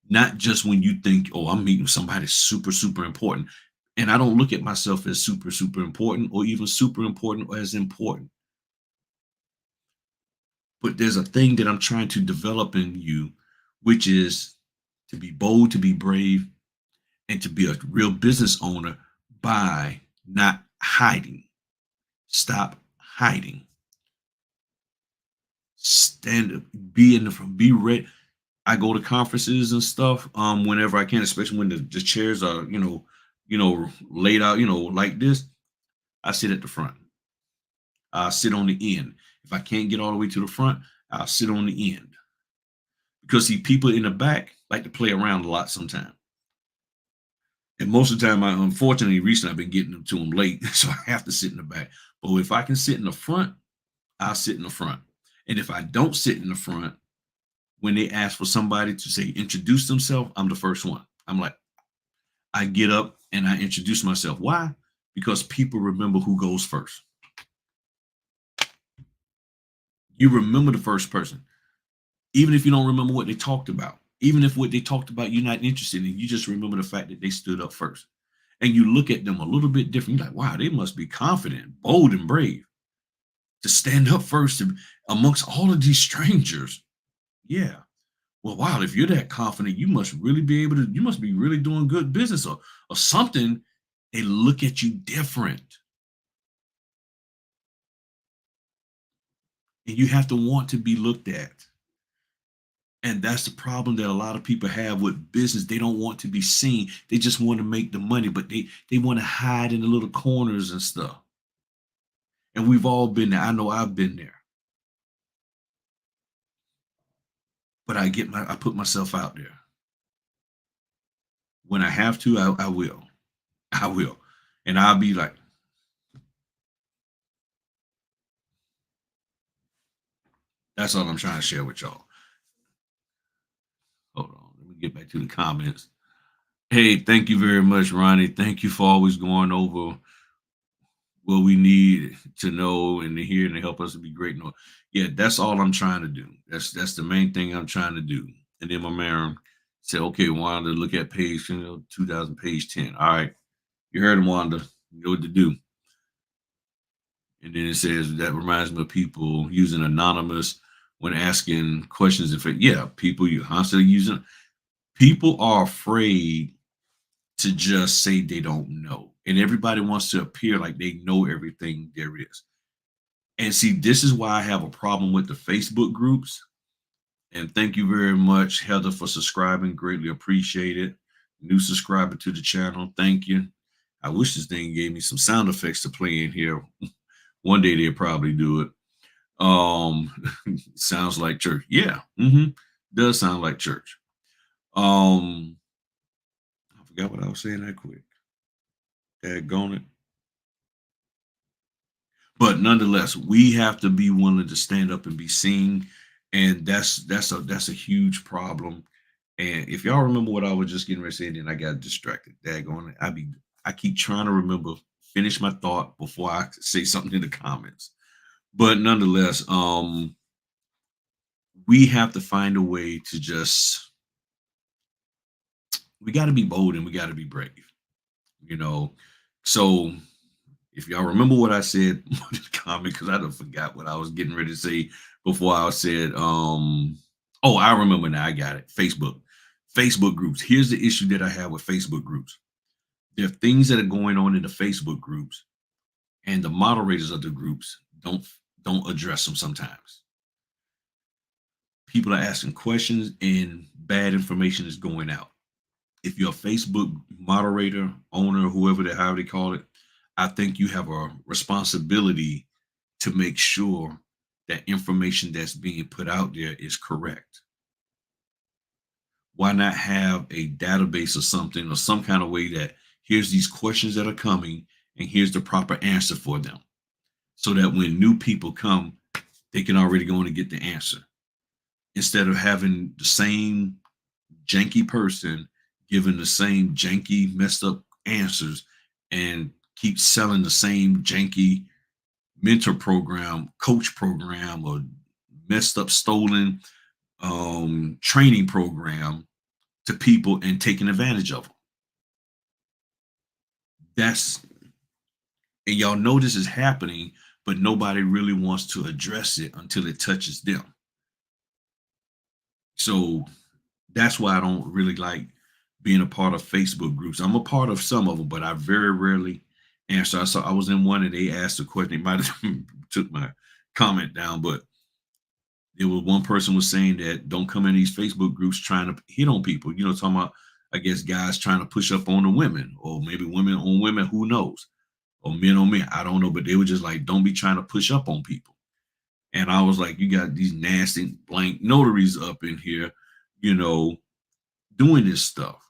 Not just when you think, oh, I'm meeting somebody super, super important. And I don't look at myself as super, super important, or even super important or as important. But there's a thing that I'm trying to develop in you, which is to be bold, to be brave, and to be a real business owner by not hiding. Stop hiding. Stand up, be in the front, be ready. I go to conferences and stuff whenever I can, especially when the chairs are, laid out, like this. I sit at the front. I sit on the end. If I can't get all the way to the front, I'll sit on the end. Because see, people in the back like to play around a lot sometimes. And most of the time, unfortunately, recently I've been getting them to them late, so I have to sit in the back. But if I can sit in the front, I'll sit in the front. And if I don't sit in the front, when they ask for somebody to say introduce themselves, I'm the first one. I'm like, I get up and I introduce myself. Why? Because people remember who goes first. You remember the first person, even if you don't remember what they talked about. Even if what they talked about you're not interested in, you just remember the fact that they stood up first. And you look at them a little bit different. You're like, wow, they must be confident, bold, and brave to stand up first amongst all of these strangers. Yeah. Well, wow, if you're that confident, you must really be able to, you must be really doing good business, or something. They look at you different. And you have to want to be looked at. And that's the problem that a lot of people have with business. They don't want to be seen. They just want to make the money, but they want to hide in the little corners and stuff. And we've all been there. I know I've been there. But I put myself out there. When I have to, I will. I will. And I'll be like, that's all I'm trying to share with y'all. Hold on. Let me get back to the comments. Hey, thank you very much, Ronnie. Thank you for always going over what we need to know and to hear and to help us to be great. No, yeah, that's all I'm trying to do. That's the main thing I'm trying to do. And then my man said, okay, Wanda, look at page 2000, page 10. All right. You heard him, Wanda. You know what to do. And then it says that reminds me of people using anonymous when asking questions. Yeah, people you constantly using. People are afraid to just say they don't know. And everybody wants to appear like they know everything there is. And see, this is why I have a problem with the Facebook groups. And thank you very much, Heather, for subscribing. Greatly appreciate it. New subscriber to the channel. Thank you. I wish this thing gave me some sound effects to play in here. One day they'll probably do it. Um, sounds like church. Yeah. Does sound like church. Um, Forgot what I was saying that quick. Daggone it. But nonetheless, we have to be willing to stand up and be seen, and that's a huge problem. And if y'all remember what I was just getting ready to say, then I got distracted. Daggone it. I keep trying to remember, finish my thought before I say something in the comments. But nonetheless, we have to find a way to just we got to be bold and we got to be brave, you know. So if y'all remember what I said in the comment, because I don't forgot what I was getting ready to say before I said, oh, I remember now. I got it. Facebook groups. Here's the issue that I have with Facebook groups. There are things that are going on in the Facebook groups, and the moderators of the groups don't address them sometimes. People are asking questions, and bad information is going out. If you're a Facebook moderator, owner, whoever they however they call it, I think you have a responsibility to make sure that information that's being put out there is correct. Why not have a database or something or some kind of way that here's these questions that are coming and here's the proper answer for them, so that when new people come, they can already go in and get the answer instead of having the same janky person giving the same janky, messed up answers and keep selling the same janky mentor program, coach program, or messed up, stolen training program to people and taking advantage of them. That's and y'all know this is happening, but nobody really wants to address it until it touches them. So that's why I don't really like being a part of Facebook groups. I'm a part of some of them, but I very rarely answer. I was in one and they asked a question. They might have took my comment down, but there was one person was saying that don't come in these Facebook groups trying to hit on people. You know, talking about I guess guys trying to push up on the women, or maybe women on women, who knows, or men on men. I don't know, but they were just like, don't be trying to push up on people. And I was like, you got these nasty blank notaries up in here, you know, doing this stuff.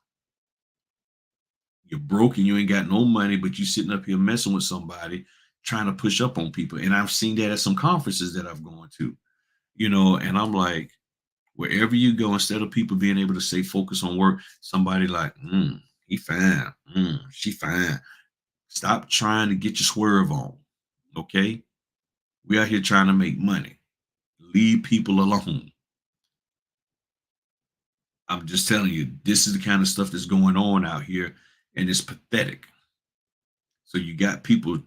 You're broke and you ain't got no money, but you sitting up here messing with somebody, trying to push up on people. And I've seen that at some conferences that I've gone to, you know, and I'm like, wherever you go, instead of people being able to say focus on work, somebody like, he fine, she fine. Stop trying to get your swerve on. Okay. We out here trying to make money. Leave people alone. I'm just telling you, this is the kind of stuff that's going on out here, and it's pathetic. So you got people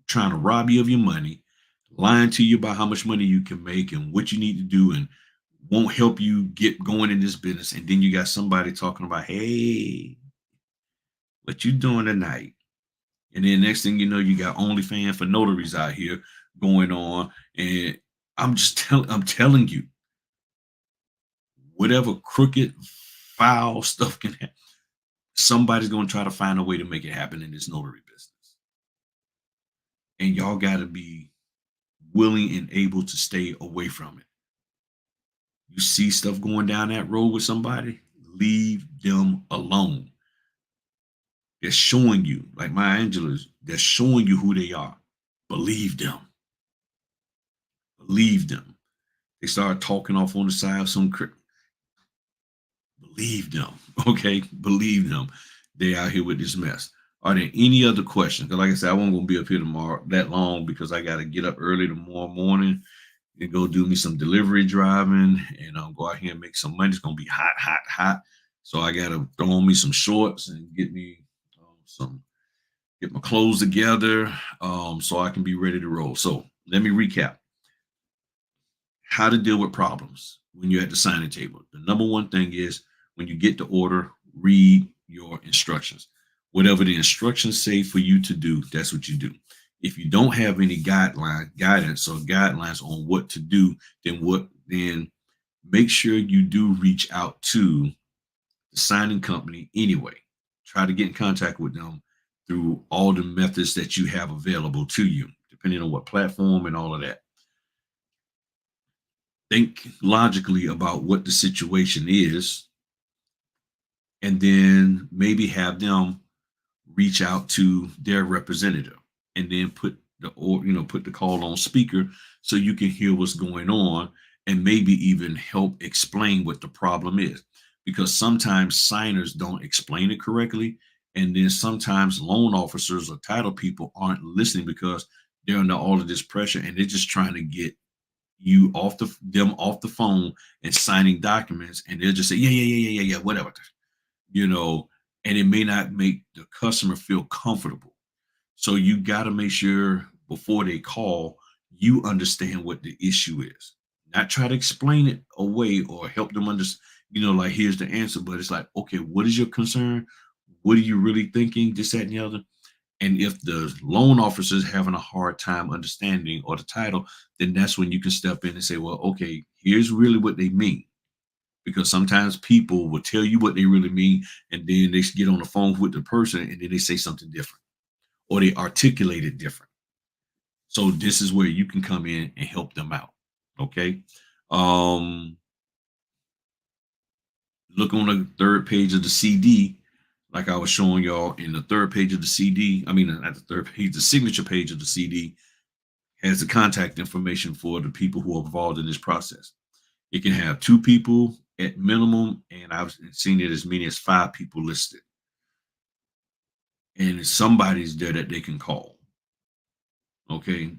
trying to rob you of your money, lying to you about how much money you can make and what you need to do, and won't help you get going in this business. And then you got somebody talking about, hey, what you doing tonight? And then next thing you know, you got OnlyFans for notaries out here going on. And I'm telling you, whatever crooked, foul stuff can happen, somebody's going to try to find a way to make it happen in this notary business. And y'all got to be willing and able to stay away from it. You see stuff going down that road with somebody, leave them alone. They're showing you, like my Angelas, they're showing you who they are. Believe them. Believe them. They start talking off on the side of some believe them. Okay. Believe them. They out here with this mess. Are there any other questions? Because like I said, I won't gonna be up here tomorrow that long because I gotta get up early tomorrow morning and go do me some delivery driving and I'll go out here and make some money. It's gonna be hot, hot, hot. So I gotta throw on me some shorts and get me get my clothes together so I can be ready to roll. So let me recap how to deal with problems when you're at the signing table. The number one thing is when you get the order, read your instructions. Whatever the instructions say for you to do, that's what you do. If you don't have any guidance or guidelines on what to do, then make sure you do reach out to the signing company anyway. Try to get in contact with them through all the methods that you have available to you, depending on what platform and all of that. Think logically about what the situation is and then maybe have them reach out to their representative, and then put the call on speaker so you can hear what's going on, and maybe even help explain what the problem is, because sometimes signers don't explain it correctly, and then sometimes loan officers or title people aren't listening because they're under all of this pressure, and they're just trying to get you off the phone and signing documents, and they'll just say yeah, yeah, yeah, yeah, yeah, yeah, whatever, you know, and it may not make the customer feel comfortable. So you got to make sure before they call, you understand what the issue is. Not try to explain it away or help them understand, like here's the answer, but it's like, okay, what is your concern? What are you really thinking? This, that, and the other. And if the loan officer is having a hard time understanding or the title, then that's when you can step in and say, well, okay, here's really what they mean. Because sometimes people will tell you what they really mean, and then they get on the phone with the person and then they say something different or they articulate it different. So this is where you can come in and help them out. Okay. Um, Look on the third page of the CD, like I was showing y'all in the third page of the CD. I mean, not the third page, the signature page of the CD has the contact information for the people who are involved in this process. It can have two people at minimum, and I've seen it as many as five people listed. And somebody's there that they can call. Okay,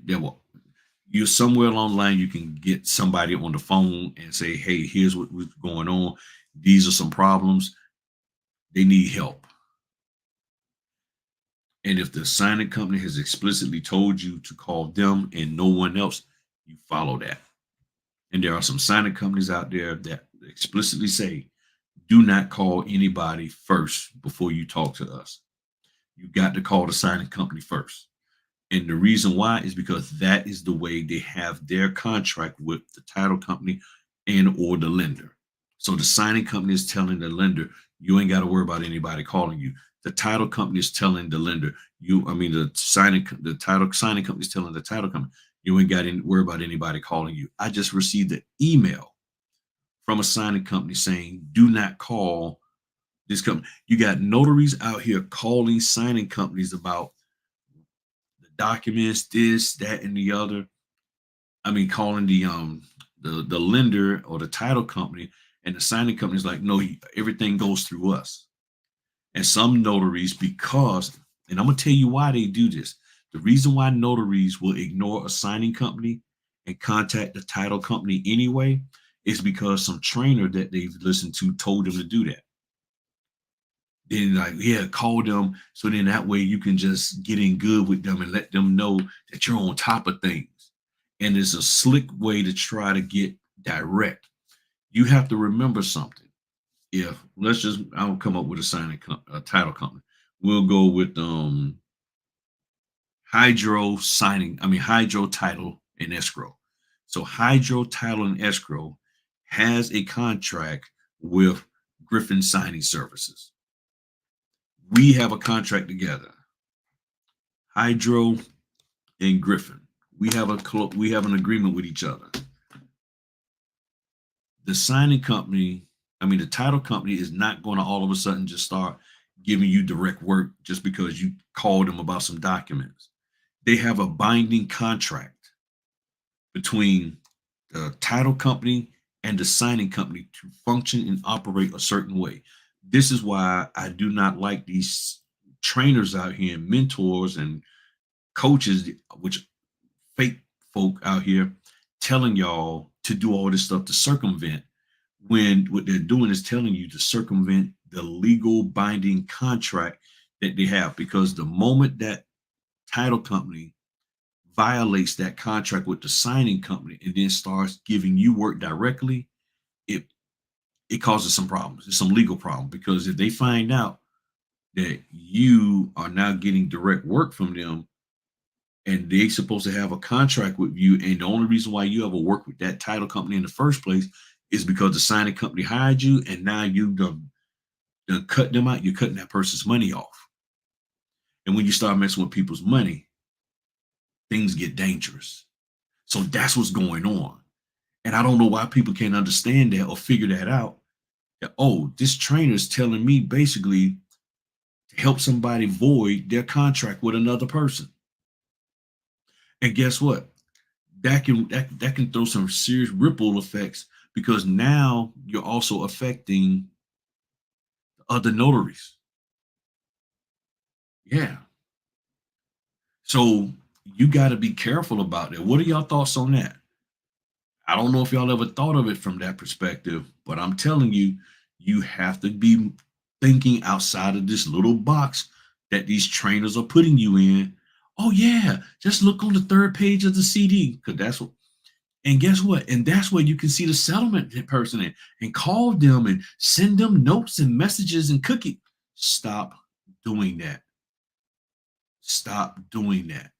you're somewhere along the line. You can get somebody on the phone and say, "Hey, here's what's going on. These are some problems. They need help." And if the signing company has explicitly told you to call them and no one else, you follow that. And there are some signing companies out there that explicitly say, do not call anybody first before you talk to us. You got to call the signing company first. And the reason why is because that is the way they have their contract with the title company and or the lender. So the signing company is telling the lender, you ain't got to worry about anybody calling you. The title company is telling the lender, the title signing company is telling the title company, you ain't got to worry about anybody calling you. I just received an email from a signing company saying, do not call this company. You got notaries out here calling signing companies about the documents, this, that, and the other. I mean, calling the lender or the title company, and the signing company is like, no, everything goes through us. And some notaries, and I'm gonna tell you why they do this. The reason why notaries will ignore a signing company and contact the title company anyway is because some trainer that they've listened to told them to do that. Then like, yeah, call them so then that way you can just get in good with them and let them know that you're on top of things. And it's a slick way to try to get direct. You have to remember something. If I'll come up with a title company. We'll go with Hydro Title and Escrow. So Hydro Title and Escrow has a contract with Griffin Signing Services. We have a contract together. Hydro and Griffin. We have an agreement with each other. The signing company, the title company is not going to all of a sudden just start giving you direct work just because you called them about some documents. They have a binding contract between the title company and the signing company to function and operate a certain way. This is why I do not like these trainers out here and mentors and coaches, which fake folk out here telling y'all to do all this stuff to circumvent, when what they're doing is telling you to circumvent the legal binding contract that they have. Because the moment that title company violates that contract with the signing company and then starts giving you work directly, it it causes some problems. It's some legal problem, because if they find out that you are now getting direct work from them and they are supposed to have a contract with you, and the only reason why you ever work with that title company in the first place is because the signing company hired you, and now you done cut them out, you're cutting that person's money off. And when you start messing with people's money, things get dangerous. So that's what's going on. And I don't know why people can't understand that or figure that out. Oh, this trainer is telling me basically to help somebody void their contract with another person. And guess what? That can throw some serious ripple effects because now you're also affecting other notaries. Yeah. So you got to be careful about that. What are y'all thoughts on that? I don't know if y'all ever thought of it from that perspective, but I'm telling you, you have to be thinking outside of this little box that these trainers are putting you in. Oh yeah, just look on the third page of the CD because that's what. And guess what? And that's where you can see the settlement person and call them and send them notes and messages and cookie. Stop doing that. Stop doing that.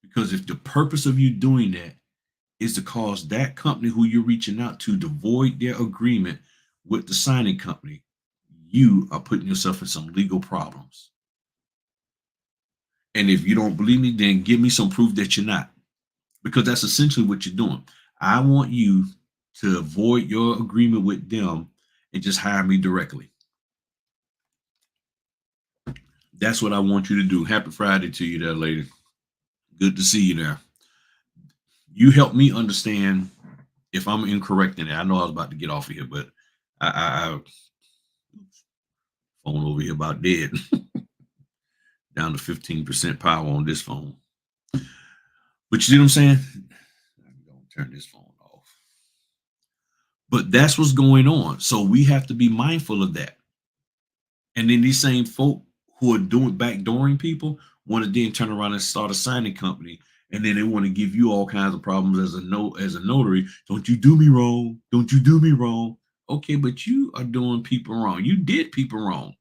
Because if the purpose of you doing that is to cause that company who you're reaching out to void their agreement with the signing company, you are putting yourself in some legal problems. And if you don't believe me, then give me some proof that you're not, because that's essentially what you're doing. I want you to avoid your agreement with them and just hire me directly. That's what I want you to do. Happy Friday to you there, lady. Good to see you there. You help me understand if I'm incorrect in it. I know I was about to get off of here, but I phone over here about dead. Down to 15% power on this phone. But you see what I'm saying? I'm gonna turn this phone off. But that's what's going on. So we have to be mindful of that. And then these same folk who are doing backdooring people want to then turn around and start a signing company. And then they want to give you all kinds of problems as a notary. Don't you do me wrong. Don't you do me wrong. Okay, but you are doing people wrong. You did people wrong.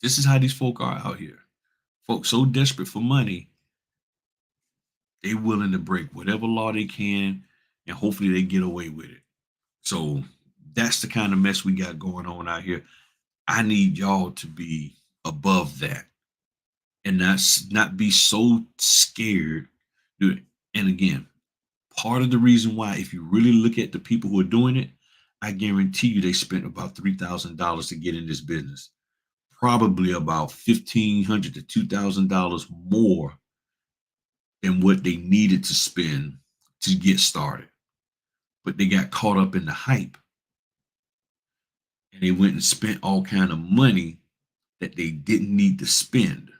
This is how these folk are out here. Folks so desperate for money, they willing to break whatever law they can, and hopefully they get away with it. So that's the kind of mess we got going on out here. I need y'all to be above that and not be so scared. Dude, and again, part of the reason why, if you really look at the people who are doing it, I guarantee you they spent about $3,000 to get in this business. Probably about $1,500 to $2,000 more than what they needed to spend to get started. But they got caught up in the hype and they went and spent all kind of money that they didn't need to spend.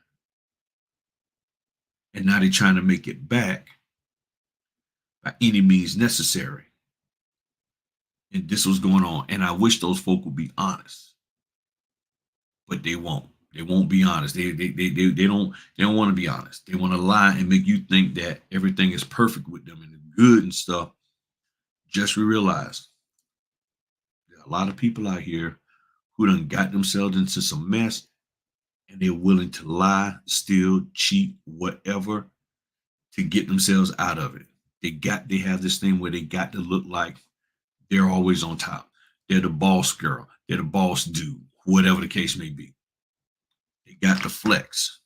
And now they're trying to make it back by any means necessary. And this was going on. And I wish those folk would be honest, but they won't. They won't be honest. They don't want to be honest. They want to lie and make you think that everything is perfect with them and good and stuff. Just realize there are a lot of people out here who done got themselves into some mess and they're willing to lie, steal, cheat, whatever to get themselves out of it. They have this thing where they got to look like they're always on top. They're the boss girl, they're the boss dude, whatever the case may be. They got the flex.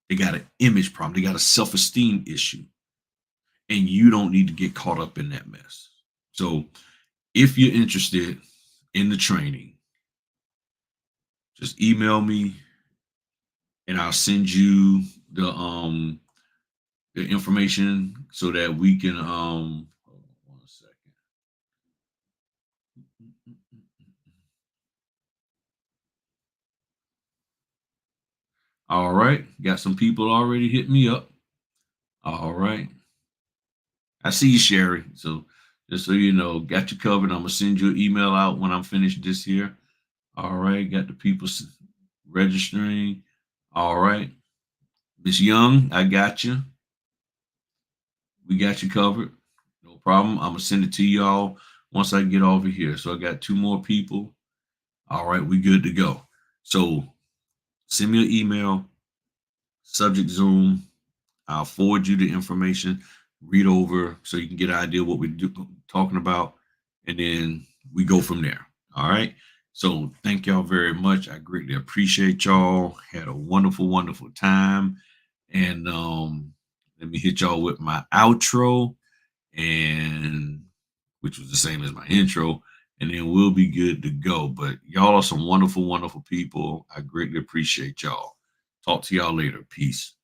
They got an image problem. They got a self-esteem issue. And you don't need to get caught up in that mess. So if you're interested in the training, just email me and I'll send you the information so that we can hold on 1 second. All right, got some people already hit me up. All right, I see you, Sherry. So just so you know, got you covered. I'm gonna send you an email out when I'm finished this here. All right, got the people registering. All right, Miss Young, I got you. We got you covered. No problem. I'm gonna send it to y'all once I get over here. So I got two more people. All right, we good to go. So send me an email, subject Zoom. I'll forward you the information, read over so you can get an idea what we're talking about, and then we go from there. All right. So thank y'all very much. I greatly appreciate y'all. Had a wonderful, wonderful time. And Let me hit y'all with my outro, and which was the same as my intro, and then we'll be good to go. But y'all are some wonderful, wonderful people. I greatly appreciate y'all. Talk to y'all later. Peace.